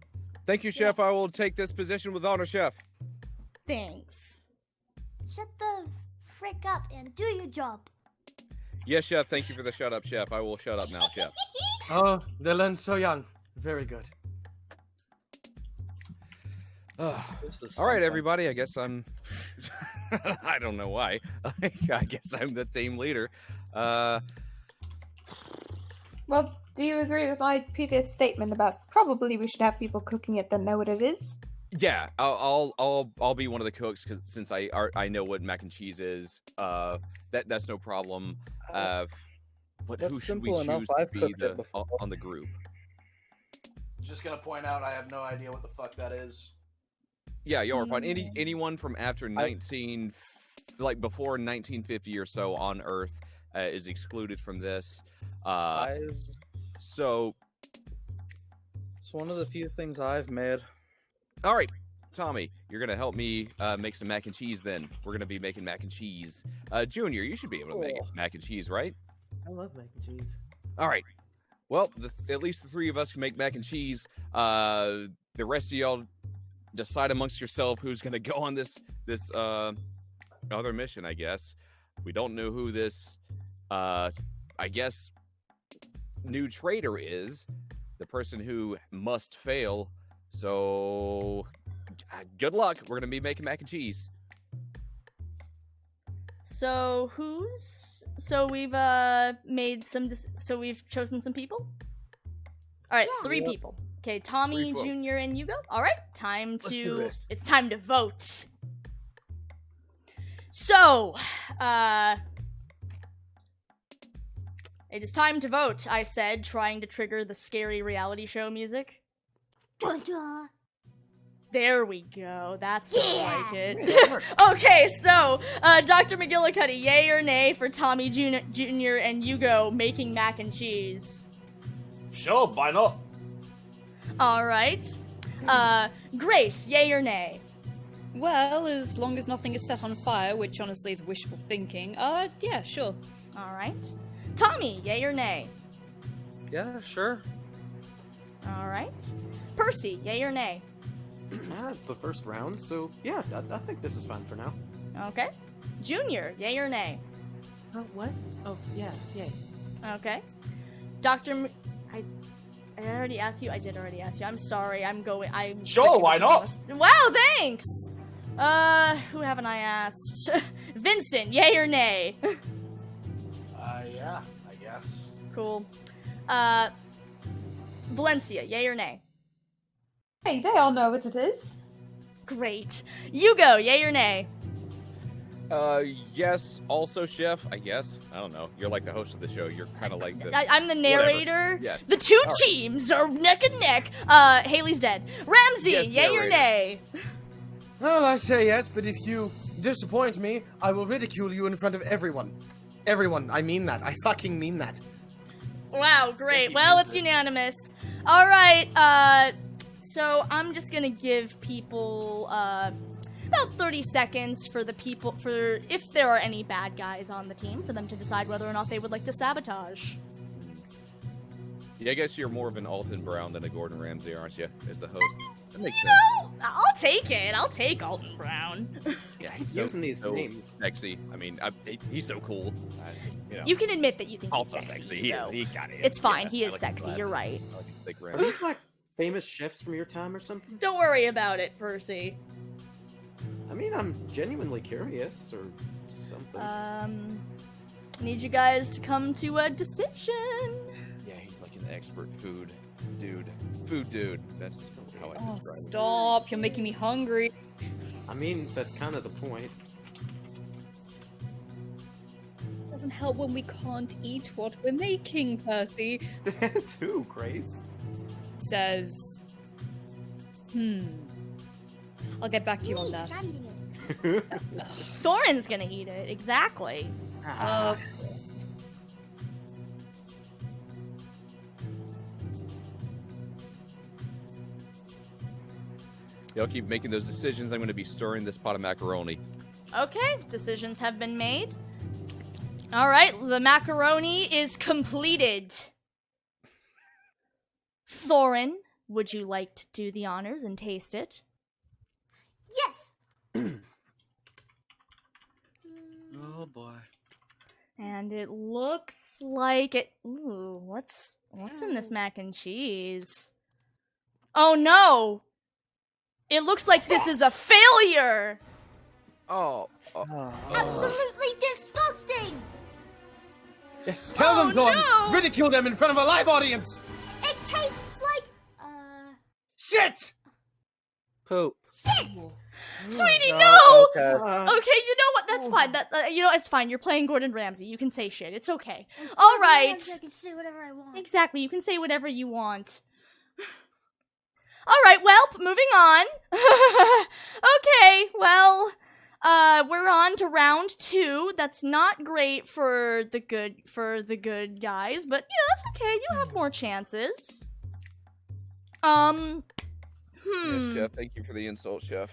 Thank you, Chef. I will take this position with honor, Chef. Thanks. Shut the frick up and do your job. Yes, Chef. Thank you for the shut up, Chef. I will shut up now, Chef. Oh, they learn so young. Very good. All right, everybody. I guess I'm. I don't know why. I guess I'm the team leader. Well, do you agree with my previous statement about probably we should have people cooking it that know what it is? Yeah, I'll be one of the cooks since I know what mac and cheese is. That's no problem. But That's who should we simple choose enough. to I've be cooked it before. on the group? Just gonna point out, I have no idea what the fuck that is. Yeah, y'all are fine. Anyone from after before 1950 or so on Earth is excluded from this. So it's one of the few things I've made. All right, Tommy, you're gonna help me make some mac and cheese. Then we're gonna be making mac and cheese. Junior, you should be able to make mac and cheese, right? I love mac and cheese. All right. Well, at least the three of us can make mac and cheese. The rest of y'all decide amongst yourself who's gonna go on this other mission. I guess we don't know who this I guess new traitor is. The person who must fail. So, good luck. We're gonna be making mac and cheese. So we've we've chosen some people? Alright, Yeah. 3 people. Okay, Tommy, 3 votes. Junior, and Hugo. Alright, do this. it's time to vote. So, it is time to vote, I said, trying to trigger the scary reality show music. Dun, dun. There we go. That's more Yeah. like it. Okay, so Dr. McGillicuddy, yay or nay for Tommy Jr. and Hugo making mac and cheese? Sure, why not? All right. Grace, yay or nay? Well, as long as nothing is set on fire, which honestly is wishful thinking, yeah, sure. All right. Tommy, yay or nay? Yeah, sure. All right. Percy, yay or nay? It's the first round, so yeah, I think this is fine for now. Okay. Junior, yay or nay? What? Oh, yeah, yay. Okay. Dr. I already asked you. I did already ask you. I'm sorry. I'm Sure, why not? Wow, thanks. Who haven't I asked? Vincent, yay or nay? Yeah, I guess. Cool. Valencia, yay or nay? Hey, they all know what it is. Great. Hugo, yay or nay? Yes. Also, Chef. I guess. I don't know. You're like the host of the show. You're kind of like the. I'm the narrator. Yes. The 2 All right. teams are neck and neck. Haley's dead. Ramsey, Yes, yay or narrator. nay? Well, I say yes, but if you disappoint me, I will ridicule you in front of everyone. Everyone, I mean that. I fucking mean that. Wow, great. Well, it's unanimous. All right, so I'm just gonna give people about 30 seconds for if there are any bad guys on the team, for them to decide whether or not they would like to sabotage. Yeah, I guess you're more of an Alton Brown than a Gordon Ramsay, aren't you? As the host. That makes sense. No, I'll take it. I'll take Alton Brown. Yeah, he's so, Using these so names. sexy. I mean, he's so cool. You can admit that you think Also he's sexy. He though. is. He got it. It's fine. Yeah, He I is like sexy. his You're glasses. right. I like his thick Are rim. these like famous chefs from your time or something? Don't worry about it, Percy. I mean, I'm genuinely curious or something. Need you guys to come to a decision. Yeah, he's like an expert food dude. Food dude. That's how I Oh, describe it. stop. You're making me hungry. I mean, that's kind of the point. Doesn't help when we can't eat what we're making, Percy. Says who, Grace? Says, I'll get back to you on Me, that. I'm eating it. Thorin's gonna eat it, exactly. Y'all keep making those decisions. I'm going to be stirring this pot of macaroni. Okay, decisions have been made. All right, the macaroni is completed. Thorin, would you like to do the honors and taste it? Yes. Oh boy. And it looks like it. Ooh, what's in this mac and cheese? Oh no! It looks like this is a failure. Oh. Absolutely disgusting. Yes, tell them, Thorn. no! Ridicule them in front of a live audience. It tastes like Shit! Poop. shit. Sweetie, no! Okay. Okay, you know what? That's fine. That it's fine. You're playing Gordon Ramsay. You can say shit. It's okay. All right. I can say whatever I want. Exactly. You can say whatever you want. All right. Well, moving on. Okay. Well, we're on to round 2. That's not great for the good guys, but that's okay. You have more chances. Yes, Chef. Thank you for the insult, Chef.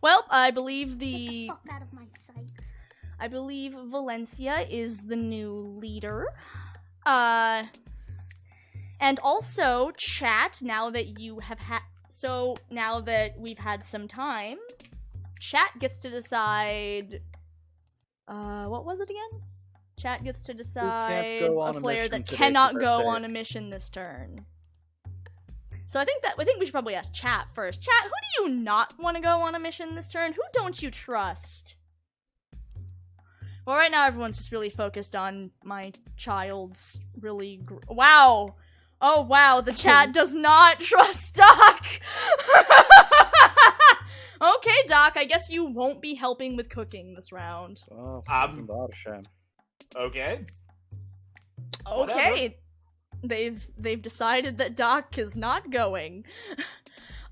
Well, I believe Get the fuck out of my sight. I believe Valencia is the new leader. And also, chat, now that you have now that we've had some time, chat gets to decide, what was it again? Chat gets to decide a player that cannot go on a mission this turn. So I think we should probably ask chat first. Chat, who do you not want to go on a mission this turn? Who don't you trust? Well, right now everyone's just really focused on my child's really wow. Oh wow, the chat does not trust Doc. Okay, Doc, I guess you won't be helping with cooking this round. Oh, that's a shame. Okay. Okay. They've decided that Doc is not going.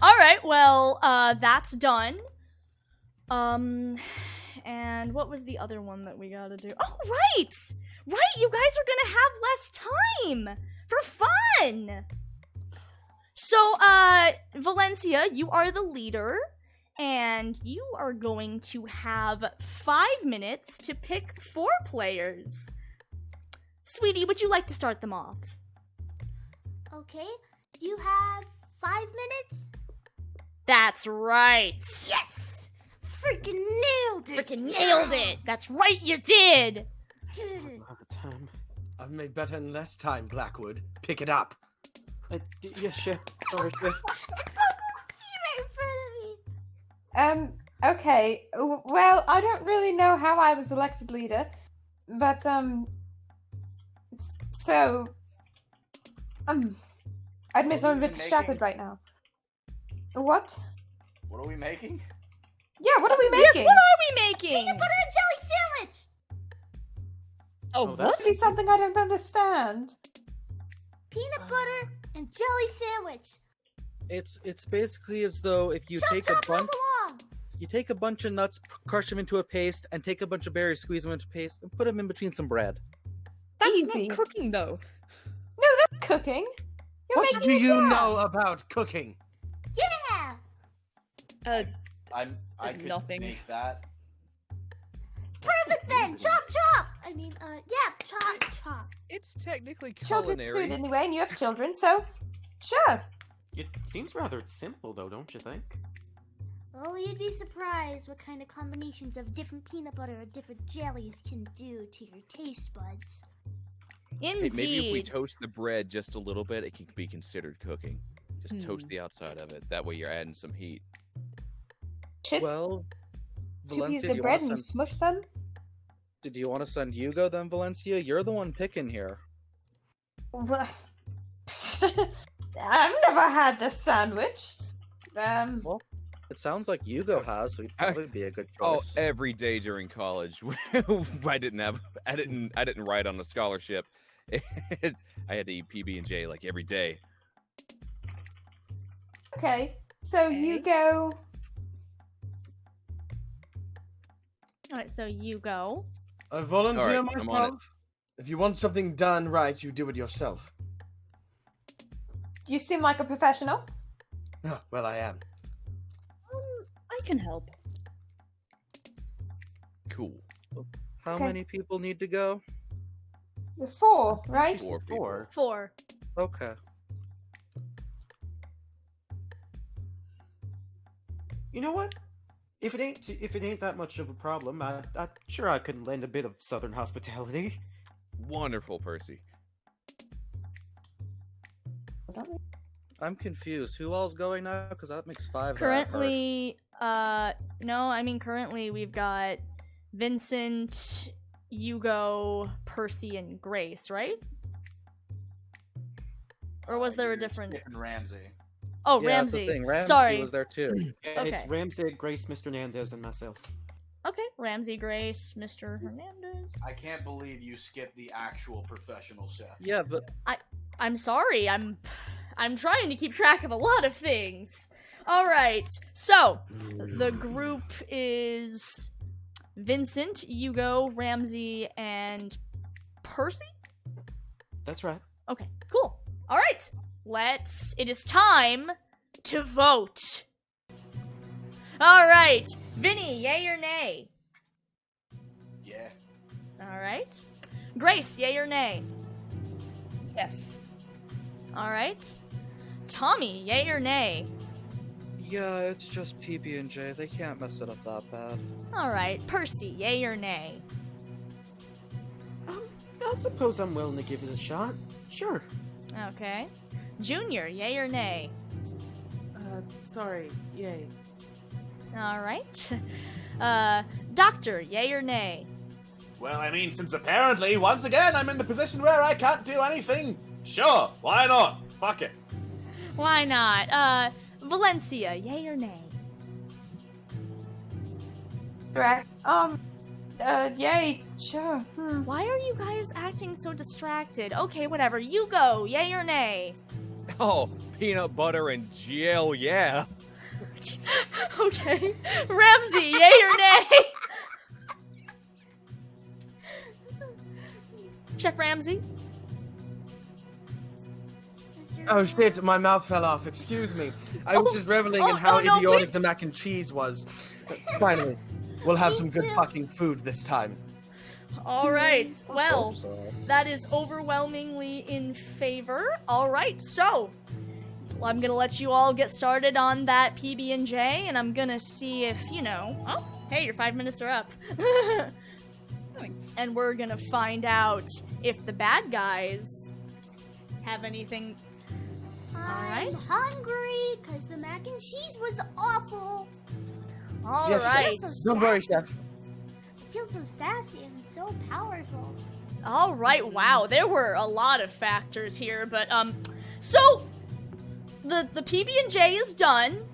All right, well, that's done. And what was the other one that we gotta do? Oh, right! Right, you guys are gonna have less time for fun! So, Valencia, you are the leader, and you are going to have 5 minutes to pick 4 players. Sweetie, would you like to start them off? Okay, you have 5 minutes? That's right. Yes! Freaking nailed it! Freaking nailed it! That's right, you did! Time. I've made better in less time, Blackwood. Pick it up. Yes, Chef. Sorry, Chef. It's so cool to see right in front of me. Okay. Well, I don't really know how I was elected leader, but, so, I admit I'm a bit distracted right now. What? What are we making? Yeah, what are we making? Yes, what are we making? Peanut butter and jelly sandwich! Oh, what? That'd be something I don't understand. Peanut butter and jelly sandwich. It's basically as though if you take a bunch of nuts, crush them into a paste, and take a bunch of berries, squeeze them into paste, and put them in between some bread. That's Easy. not cooking, though. No, that's cooking. You're What making do a you jam. know about cooking? Yeah! I could nothing. make that. Perfect then! Chop chop! I mean, yeah, chop chop. It's technically Children's culinary. food anyway, and you have children, so sure. It seems rather simple, though, don't you think? Oh, you'd be surprised what kind of combinations of different peanut butter or different jellies can do to your taste buds. Hey, Indeed. maybe if we toast the bread just a little bit, it can be considered cooking. Just toast the outside of it. That way you're adding some heat. Shit. Well, 2 Valencia, pieces do of you bread want and to you send? smush them? Do you want to send Hugo then, Valencia? You're the one picking here. Well, I've never had this sandwich. Well, it sounds like Hugo has, so he'd probably be a good Oh, choice. every day during college, I didn't write on a scholarship. I had to eat PB&J like every day. Okay, So you go. Alright, so you go. I volunteer Alright, I'm on it. myself. If you want something done right, you do it yourself. You seem like a professional. Oh, well, I am. I can help. Cool. How Okay. many people need to go? You're 4, right? Four people. 4. 4. Okay. You know what? If it ain't that much of a problem, I'm sure I could lend a bit of southern hospitality. Wonderful, Percy. I'm confused. Who all's going now? Because that makes 5 that I've heard. Currently, no, I mean currently we've got Vincent, Hugo, Percy, and Grace, right? Or was there a different... Skipping Ramsey. Oh, Yeah, that's the Ramsey. thing. Ramsey Sorry. was there too. Yeah, It's Okay. Ramsey, Grace, Mr. Nandez, and myself. Okay, Ramsey, Grace, Mr. Hernandez. I can't believe you skipped the actual professional chef. Yeah, but I'm sorry, I'm trying to keep track of a lot of things. Alright, so, the group is Vincent, Hugo, Ramsey, and Percy? That's right. Okay, cool. Alright, it is time to vote. Alright, Vinny, yay or nay? Yeah. Alright. Grace, yay or nay? Yes. Alright. Tommy, yay or nay? yeah, it's just PB&J. They can't mess it up that bad. Alright. Percy, yay or nay? I suppose I'm willing to give it a shot. Sure. Okay. Junior, yay or nay? Sorry. Yay. Alright. Doctor, yay or nay? Well, I mean, since apparently, once again, I'm in the position where I can't do anything. Sure, why not? Fuck it. Why not? Valencia, yay or nay? Correct. Yay, sure. Why are you guys acting so distracted? Okay, whatever. You go, yay or nay? Oh, peanut butter and jail, yeah. Okay. Ramsey, yay or nay? Chef Ramsey? Oh shit, my mouth fell off. Excuse me. I was just reveling in how no, idiotic please. the mac and cheese was. Finally, we'll have some good fucking food this time. Alright, well, so. that is overwhelmingly in favor. Alright, so I'm gonna let you all get started on that PB&J, and I'm gonna see if, oh, hey, your 5 minutes are up. And we're gonna find out if the bad guys have anything. I'm hungry because the mac and cheese was awful. Alright. Yes, don't worry, chef. I feel so sassy and so powerful. Alright, wow, there were a lot of factors here, but, so, the PB&J is done.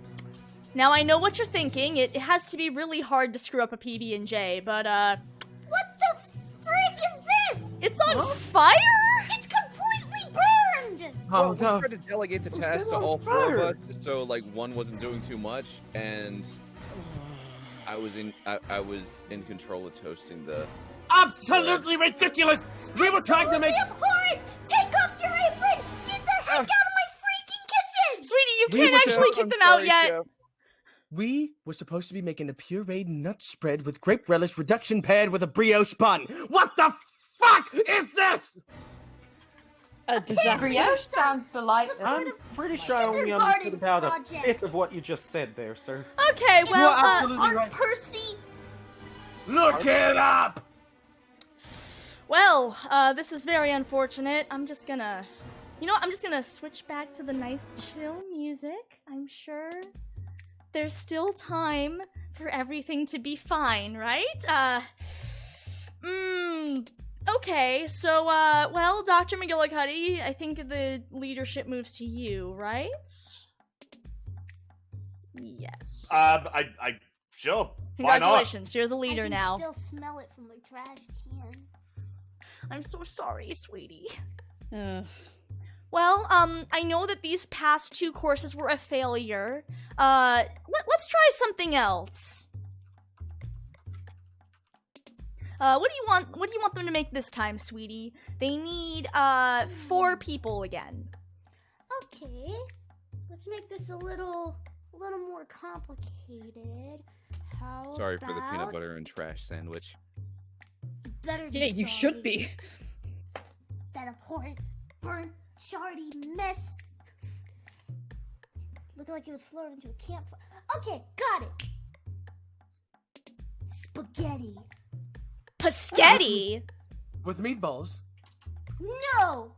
Now, I know what you're thinking. It has to be really hard to screw up a PB&J, but, What the frick is this? it's on fire? It's completely burned! Well, we no. tried to delegate the It's task to still on all four of fire. us, just so like one wasn't doing too much, and I was in control of toasting the. Absolutely ridiculous! We were trying to make. Abhorrent! Take off your apron! Get the heck out of my freaking kitchen! Sweetie, you We can't were actually so- kick I'm them out sorry, yet. Chef. We were supposed to be making a pureed nut spread with grape relish reduction paired with a brioche bun. What the fuck is this? A disaster. Brioche sounds delightful. I'm pretty sure I only kindergarten understood about project. a fifth of what you just said there, sir. Okay, You well, are absolutely On right. Percy! Look it up! well, this is very unfortunate. I'm just gonna, I'm just gonna switch back to the nice chill music. I'm sure there's still time for everything to be fine, right? Okay, so, well, Dr. McGillicuddy, I think the leadership moves to you, right? Yes. Sure. Why not? Congratulations, you're the leader I can now. still smell it from the trash can. I'm so sorry, sweetie. Ugh. Well, I know that these past 2 courses were a failure. Let's try something else. What do you want? What do you want them to make this time, sweetie? They need 4 people again. Okay, let's make this a little more complicated. How Sorry for the peanut about- butter and trash sandwich. Better be Yeah, you should sorry. be. That abhorrent, burnt, shardy mess. Looking like it was floating into a campfire. Okay, got it. Spaghetti. Paschetti? With meatballs? No!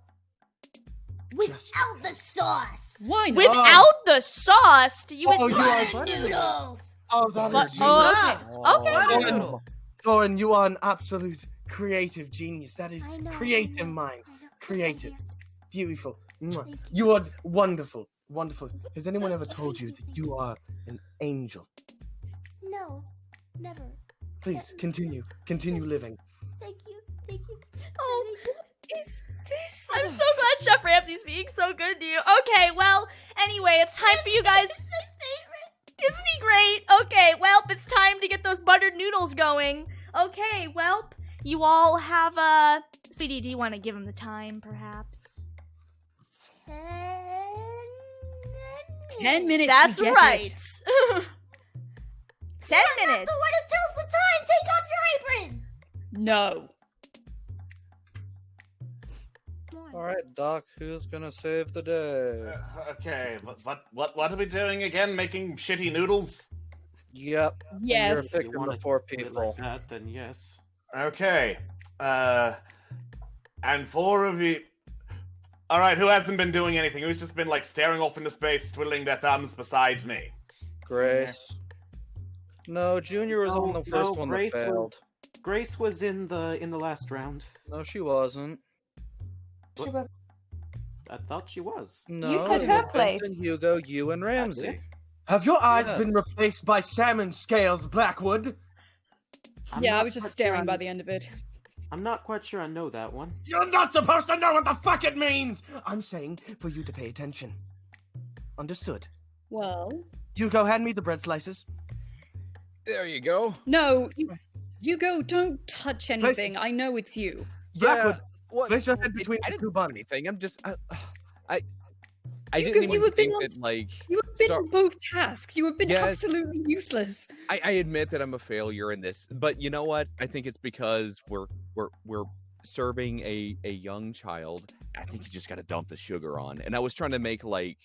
Without the sauce! Why not? Without the sauce? Do you Oh, you are Butter noodles! Oh, that But- is oh, okay. genius. Okay. Thorin, you are an absolute creative genius. That is I know, creative I know, mind. I know. Creative. Beautiful. Mwah. Thank You are wonderful. Wonderful. Has anyone ever told you that you are an angel? No, never. Please, continue. Continue living. Thank you, thank you. Oh, Is this? I'm so glad Chef Ramsay's being so good to you. Okay, well, anyway, it's time for you guys. It's my favorite. Isn't he great? Okay, welp, it's time to get those buttered noodles going. Okay, welp, you all have Sweetie, do you want to give him the time, perhaps? 10 minutes. That's we get right. it. 10 You're not minutes. the one who tells the time! Take off your apron! No. All right, Doc, who's gonna save the day? Okay, what are we doing again? Making shitty noodles? Yep. and Yes. You're a If victim you want of to 4 do it people. like that, then yes. Okay. And 4 of you. All right, who hasn't been doing anything? Who's just been like staring off into space, twiddling their thumbs besides me? Grace. No, Junior was on the first one Grace that failed. Grace was in the last round. No, she wasn't. She was. I thought she was. No, You took her Vincent, place. Hugo, you and Ramsey. did? Have your eyes Yeah. been replaced by salmon scales, Blackwood? I'm Yeah, I not was just quite staring sure by I- the end of it. I'm not quite sure I know that one. You're not supposed to know what the fuck it means! I'm saying for you to pay attention. Understood. Well, Hugo, hand me the bread slices. There you go. no, you go. Don't touch anything. I know it's you. Blackwood, What? place your head between I these didn't two do buns. anything. I'm just. I You didn't could- even you have been think on- that like. You have been Sorry. on both tasks. You have been Yes. absolutely useless. I admit that I'm a failure in this, but you know what? I think it's because we're serving a young child. I think you just got to dump the sugar on. And I was trying to make like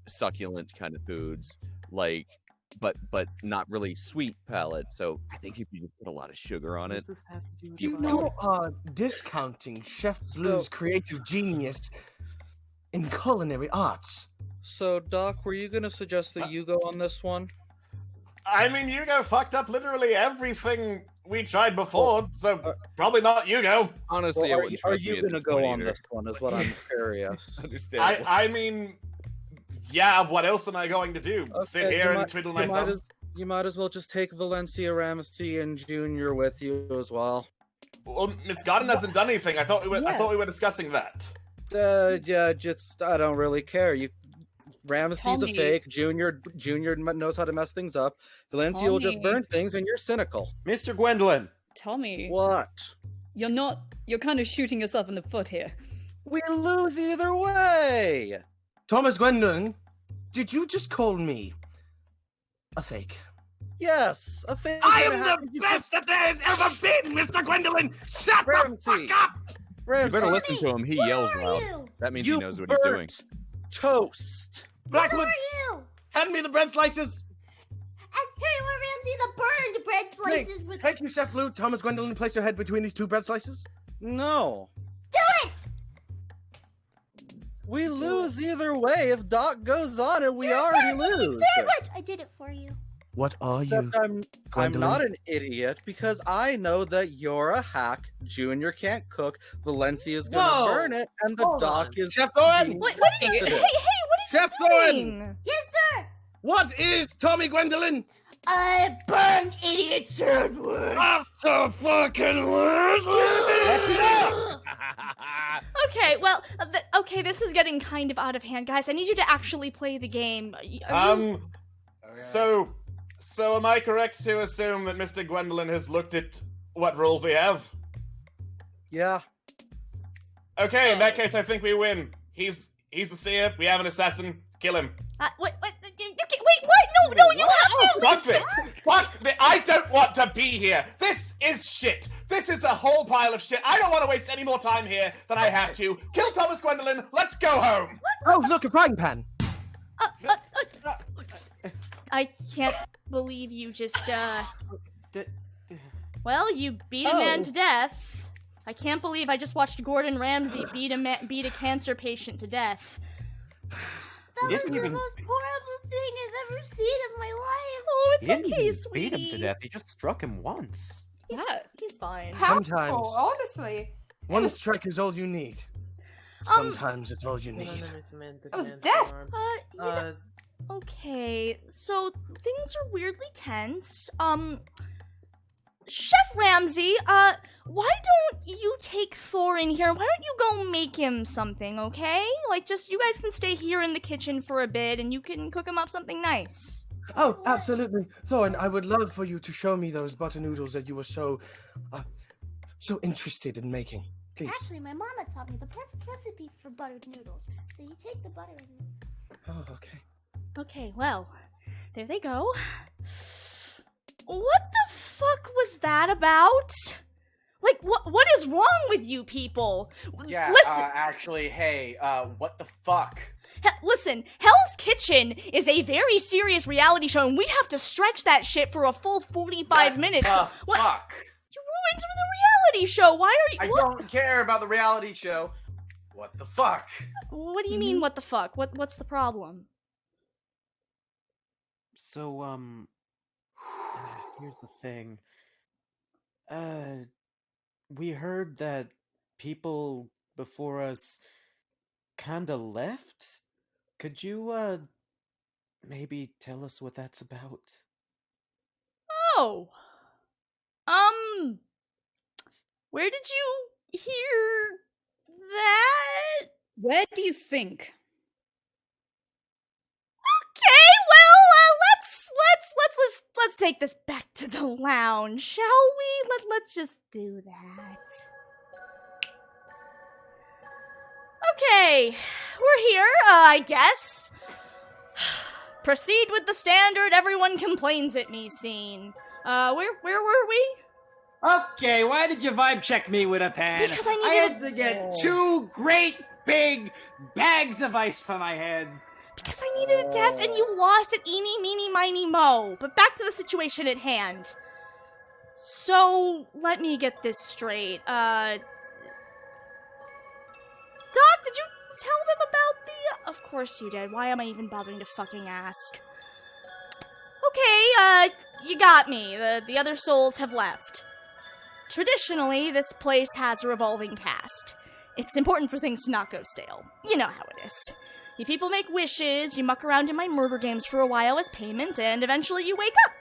succulent kind of foods, like but not really sweet palate. So I think if you just put a lot of sugar on it. You are discounting Chef Blue's creative genius in culinary arts. So, Doc, were you gonna suggest that you go on this one? I mean, Hugo fucked up literally everything we tried before, so probably not Hugo. Honestly, Well, I wouldn't are trust me you at gonna this go point on either. this one? Is what I'm curious. Understandable. I mean, yeah. What else am I going to do? Sit Okay, here you and twiddle my you might thumbs? you might as well just take Valencia, Ramsey, and Junior with you as well. Well, Miss Garden hasn't done anything. I thought we were. I Yeah. thought we were discussing that. Yeah, just I don't really care. Ramsey's Tommy. a fake. Junior knows how to mess things up. Valencia will just Tommy. burn things, and you're cynical. Mr. Gwendolyn. Tommy, What? you're kind of shooting yourself in the foot here. We lose either way. Thomas Gwendolyn, did you just call me a fake? Yes, a fake. I and a am half. the best that there has ever been, Mr. Gwendolyn! Shut the Ramsey. fuck up! You Ramsey, better listen to him. He Where yells are loud. you? That means you he knows what he's doing. burnt toast. Who Blackwood, are you? hand me the bread slices! And here you are, Ramsey, the burned bread slices with. Thank you, Chef Blue. Thomas Gwendolyn, place your head between these 2 bread slices. No, Do it! we lose either way. If Doc goes on it, we You're a already pancake lose. Sandwich! I did it for you. What are Except you? I'm Gwendolyn? not an idiot because I know that you're a hack. Junior can't cook. Valencia's gonna Whoa! burn it, and the Hold Doc on. is. Chef Thorin! being What did you sensitive. Hey, what are Chef you Thorin! doing? Yes, sir! What is Tommy Gwendolyn? A burned idiot sandwich! What the fucking word? Okay, well, okay, this is getting kind of out of hand, guys. I need you to actually play the game. So am I correct to assume that Mr. Gwendolyn has looked at what rules we have? Yeah. Okay, in that case, I think we win. He's the seer. We have an assassin. Kill him. Wait, what? No, you have to! Fuck this! Fuck! I don't want to be here! This is shit! This is a whole pile of shit! I don't want to waste any more time here than I have to! Kill Thomas Gwendolyn! Let's go home! Oh, look, a frying pan! I can't believe you just, Well, you beat a man to death. I can't believe I just watched Gordon Ramsay beat a cancer patient to death. That was the most horrible thing I've ever seen in my life. Oh, it's He didn't okay, even sweetie. beat him to death. He just struck him once. He's fine. Sometimes. Honestly. One strike is all you need. Sometimes it's all you need. That was death. Okay, so things are weirdly tense. Chef Ramsay, why don't you take Thor in here? Why don't you go make him something, okay? Like, just, you guys can stay here in the kitchen for a bit, and you can cook him up something nice. Oh, absolutely. Thorn, I would love for you to show me those butter noodles that you were so interested in making. Please. Actually, my mama taught me the perfect recipe for buttered noodles. So you take the butter and... Oh, okay. Okay, well, there they go. What the fuck was that about? Like, what is wrong with you people? Yeah, Listen, actually, hey, what the fuck? listen, Hell's Kitchen is a very serious reality show, and we have to stretch that shit for a full 45 minutes. What? Fuck? You ruined the reality show. Why are you? I don't care about the reality show. What the fuck? What do you mean, what the fuck? What's the problem? So, here's the thing. We heard that people before us kinda left. Could you, maybe tell us what that's about? Oh. Where did you hear that? Where do you think? Okay, well, let's take this back to the lounge, shall we? Let's just do that. Okay, we're here, I guess. Proceed with the standard everyone complains at me scene. Where were we? Okay, why did you vibe check me with a pen? Because I had to get 2 great big bags of ice for my head. Because I needed a death and you lost at eeny, meeny, miny, mo. But back to the situation at hand. So, let me get this straight. Doc, did you tell them about the... Of course you did. Why am I even bothering to fucking ask? Okay, you got me. The other souls have left. Traditionally, this place has a revolving cast. It's important for things to not go stale. You know how it is. You people make wishes, you muck around in my murder games for a while as payment, and eventually you wake up.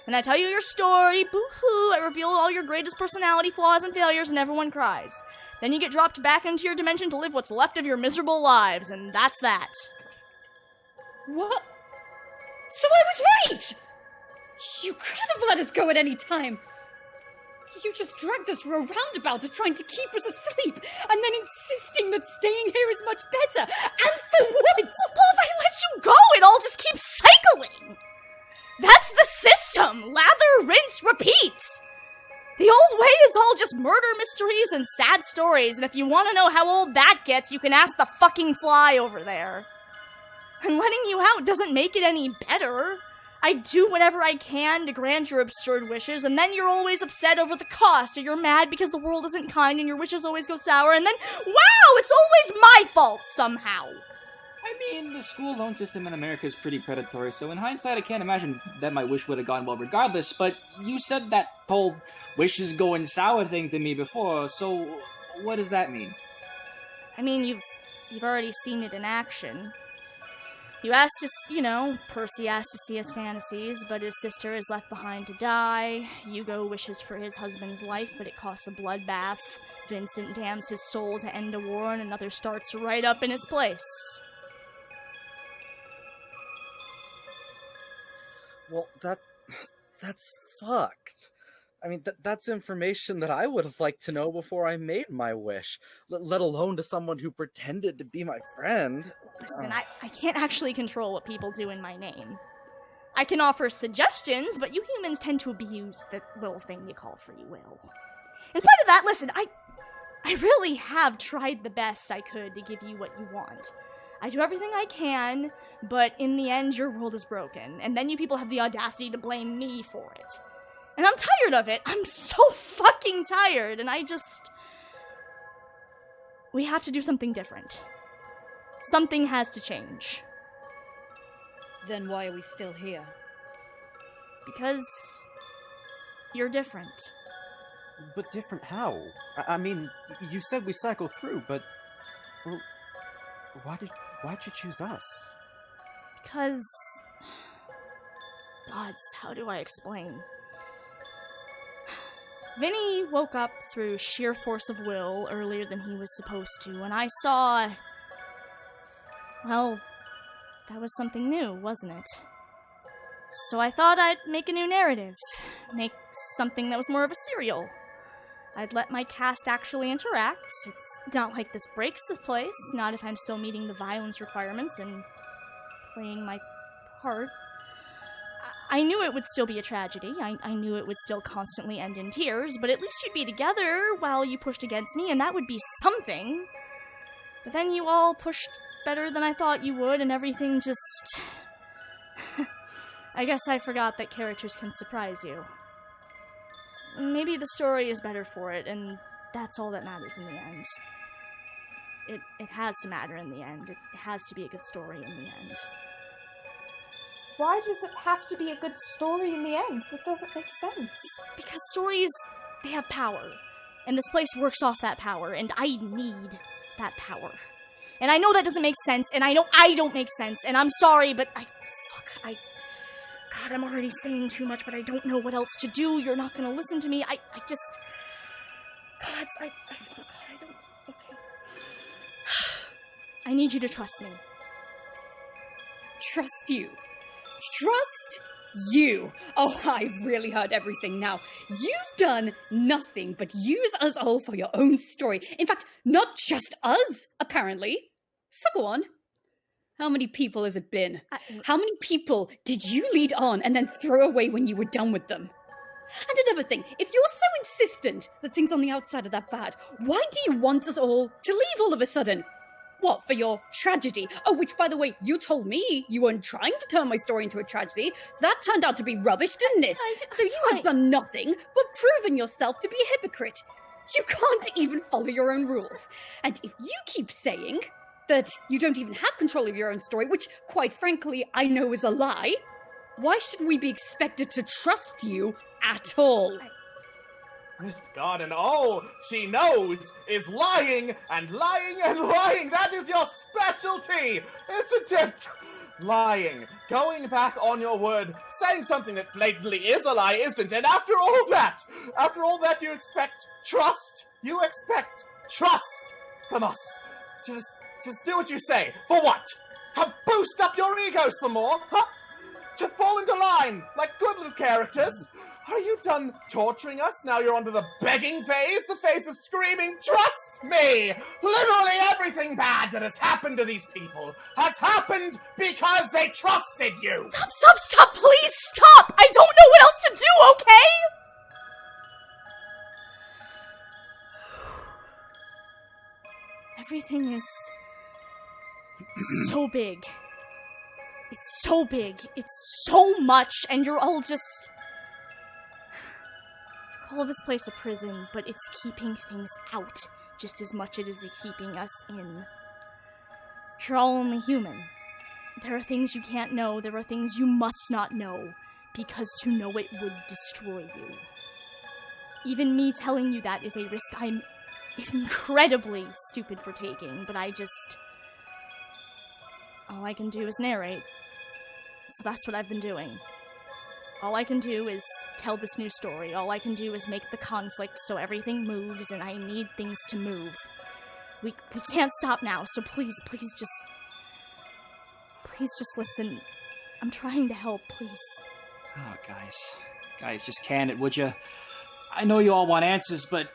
And I tell you your story, boo-hoo, I reveal all your greatest personality flaws and failures, and everyone cries. Then you get dropped back into your dimension to live what's left of your miserable lives, and that's that. What? So I was right! You could have let us go at any time. You just dragged us through a roundabout to trying to keep us asleep, and then insisting that staying here is much better. And for what? Well, if I let you go, it all just keeps cycling. That's the system. Lather, rinse, repeat. The old way is all just murder mysteries and sad stories, and if you want to know how old that gets, you can ask the fucking fly over there. And letting you out doesn't make it any better. I do whatever I can to grant your absurd wishes, and then you're always upset over the cost, or you're mad because the world isn't kind and your wishes always go sour, and then, wow, it's always my fault somehow. I mean, the school loan system in America is pretty predatory, so in hindsight, I can't imagine that my wish would have gone well regardless, but you said that whole wishes going sour thing to me before, so what does that mean? I mean, you've already seen it in action. You asked to, Percy asked to see his fantasies, but his sister is left behind to die. Hugo wishes for his husband's life, but it costs a bloodbath. Vincent damns his soul to end a war and another starts right up in its place. Well, that's fucked. I mean, that's information that I would have liked to know before I made my wish, let alone to someone who pretended to be my friend. Listen, I can't actually control what people do in my name. I can offer suggestions, but you humans tend to abuse the little thing you call free will. In spite of that, listen, I really have tried the best I could to give you what you want. I do everything I can, but in the end, your world is broken, and then you people have the audacity to blame me for it. And I'm tired of it. I'm so fucking tired, and we have to do something different. Something has to change. Then why are we still here? Because you're different. But different how? I mean, you said we cycle through, but... Well, why'd you choose us? Because... Gods, how do I explain? Vinny woke up through sheer force of will earlier than he was supposed to, and I saw... Well, that was something new, wasn't it? So I thought I'd make a new narrative. Make something that was more of a serial. I'd let my cast actually interact. It's not like this breaks the place, not if I'm still meeting the violence requirements and playing my part. I knew it would still be a tragedy. I knew it would still constantly end in tears, but at least you'd be together while you pushed against me, and that would be something. But then you all pushed better than I thought you would, and everything just... I guess I forgot that characters can surprise you. Maybe the story is better for it, and that's all that matters in the end. It has to matter in the end. It has to be a good story in the end. Why does it have to be a good story in the end? That doesn't make sense. Because stories, they have power. And this place works off that power, and I need that power. And I know that doesn't make sense, and I know I don't make sense, and I'm sorry, but God, I'm already saying too much, but I don't know what else to do. You're not gonna listen to me. I just... Gods, I don't... Okay. I need you to trust me. Trust you? Trust you? Oh, I really heard everything now. You've done nothing but use us all for your own story. In fact, not just us, apparently. So go on. How many people has it been? How many people did you lead on and then throw away when you were done with them? And another thing, if you're so insistent that things on the outside are that bad, why do you want us all to leave all of a sudden? What, for your tragedy? Oh, which, by the way, you told me you weren't trying to turn my story into a tragedy, so that turned out to be rubbish, didn't it? So you have done nothing but proven yourself to be a hypocrite. You can't even follow your own rules. And if you keep saying that you don't even have control of your own story, which, quite frankly, I know is a lie, why should we be expected to trust you at all? This garden, all she knows is lying and lying and lying. That is your specialty, isn't it? Lying, going back on your word, saying something that blatantly is a lie, isn't? And after all that, you expect trust? You expect trust from us. Just do what you say. For what? To boost up your ego some more? Huh? To fall into line like good little characters? Are you done torturing us? Now you're onto the begging phase? The phase of screaming, trust me! Literally everything bad that has happened to these people has happened because they trusted you! Stop, please stop! I don't know what else to do, okay? Everything is so big. It's so big. It's so much, and you're all just... You call this place a prison, but it's keeping things out just as much as it's keeping us in. You're all only human. There are things you can't know. There are things you must not know, because to know it would destroy you. Even me telling you that is a risk I'm incredibly stupid for taking, but all I can do is narrate. So that's what I've been doing. All I can do is tell this new story. All I can do is make the conflict so everything moves, and I need things to move. We can't stop now, so please just listen. I'm trying to help, please. Oh, guys, just can it, would you? I know you all want answers, but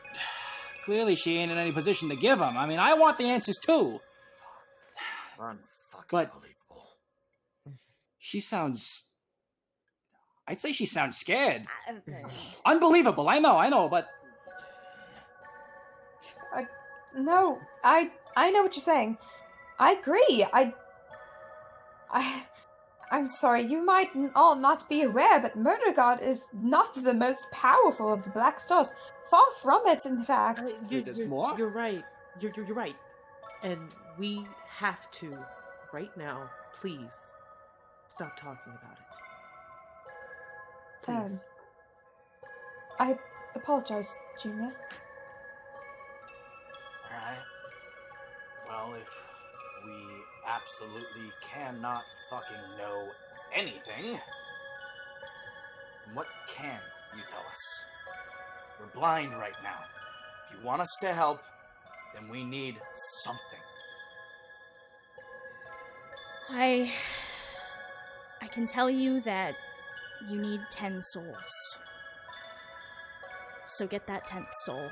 clearly she ain't in any position to give them. I mean, I want the answers too. But she sounds... I'd say she sounds scared. Unbelievable, I know, but... No, I know what you're saying. I agree. I'm sorry, you might all not be aware, but Murder God is not the most powerful of the Black Stars. Far from it, in fact. You're right. You're right. And we have to, right now, please, stop talking about it. Please. I apologize, Junior. Alright. Well, if we absolutely cannot fucking know anything, then what can you tell us? We're blind right now. If you want us to help, then we need something. I can tell you that you need 10 souls. So get that 10th soul.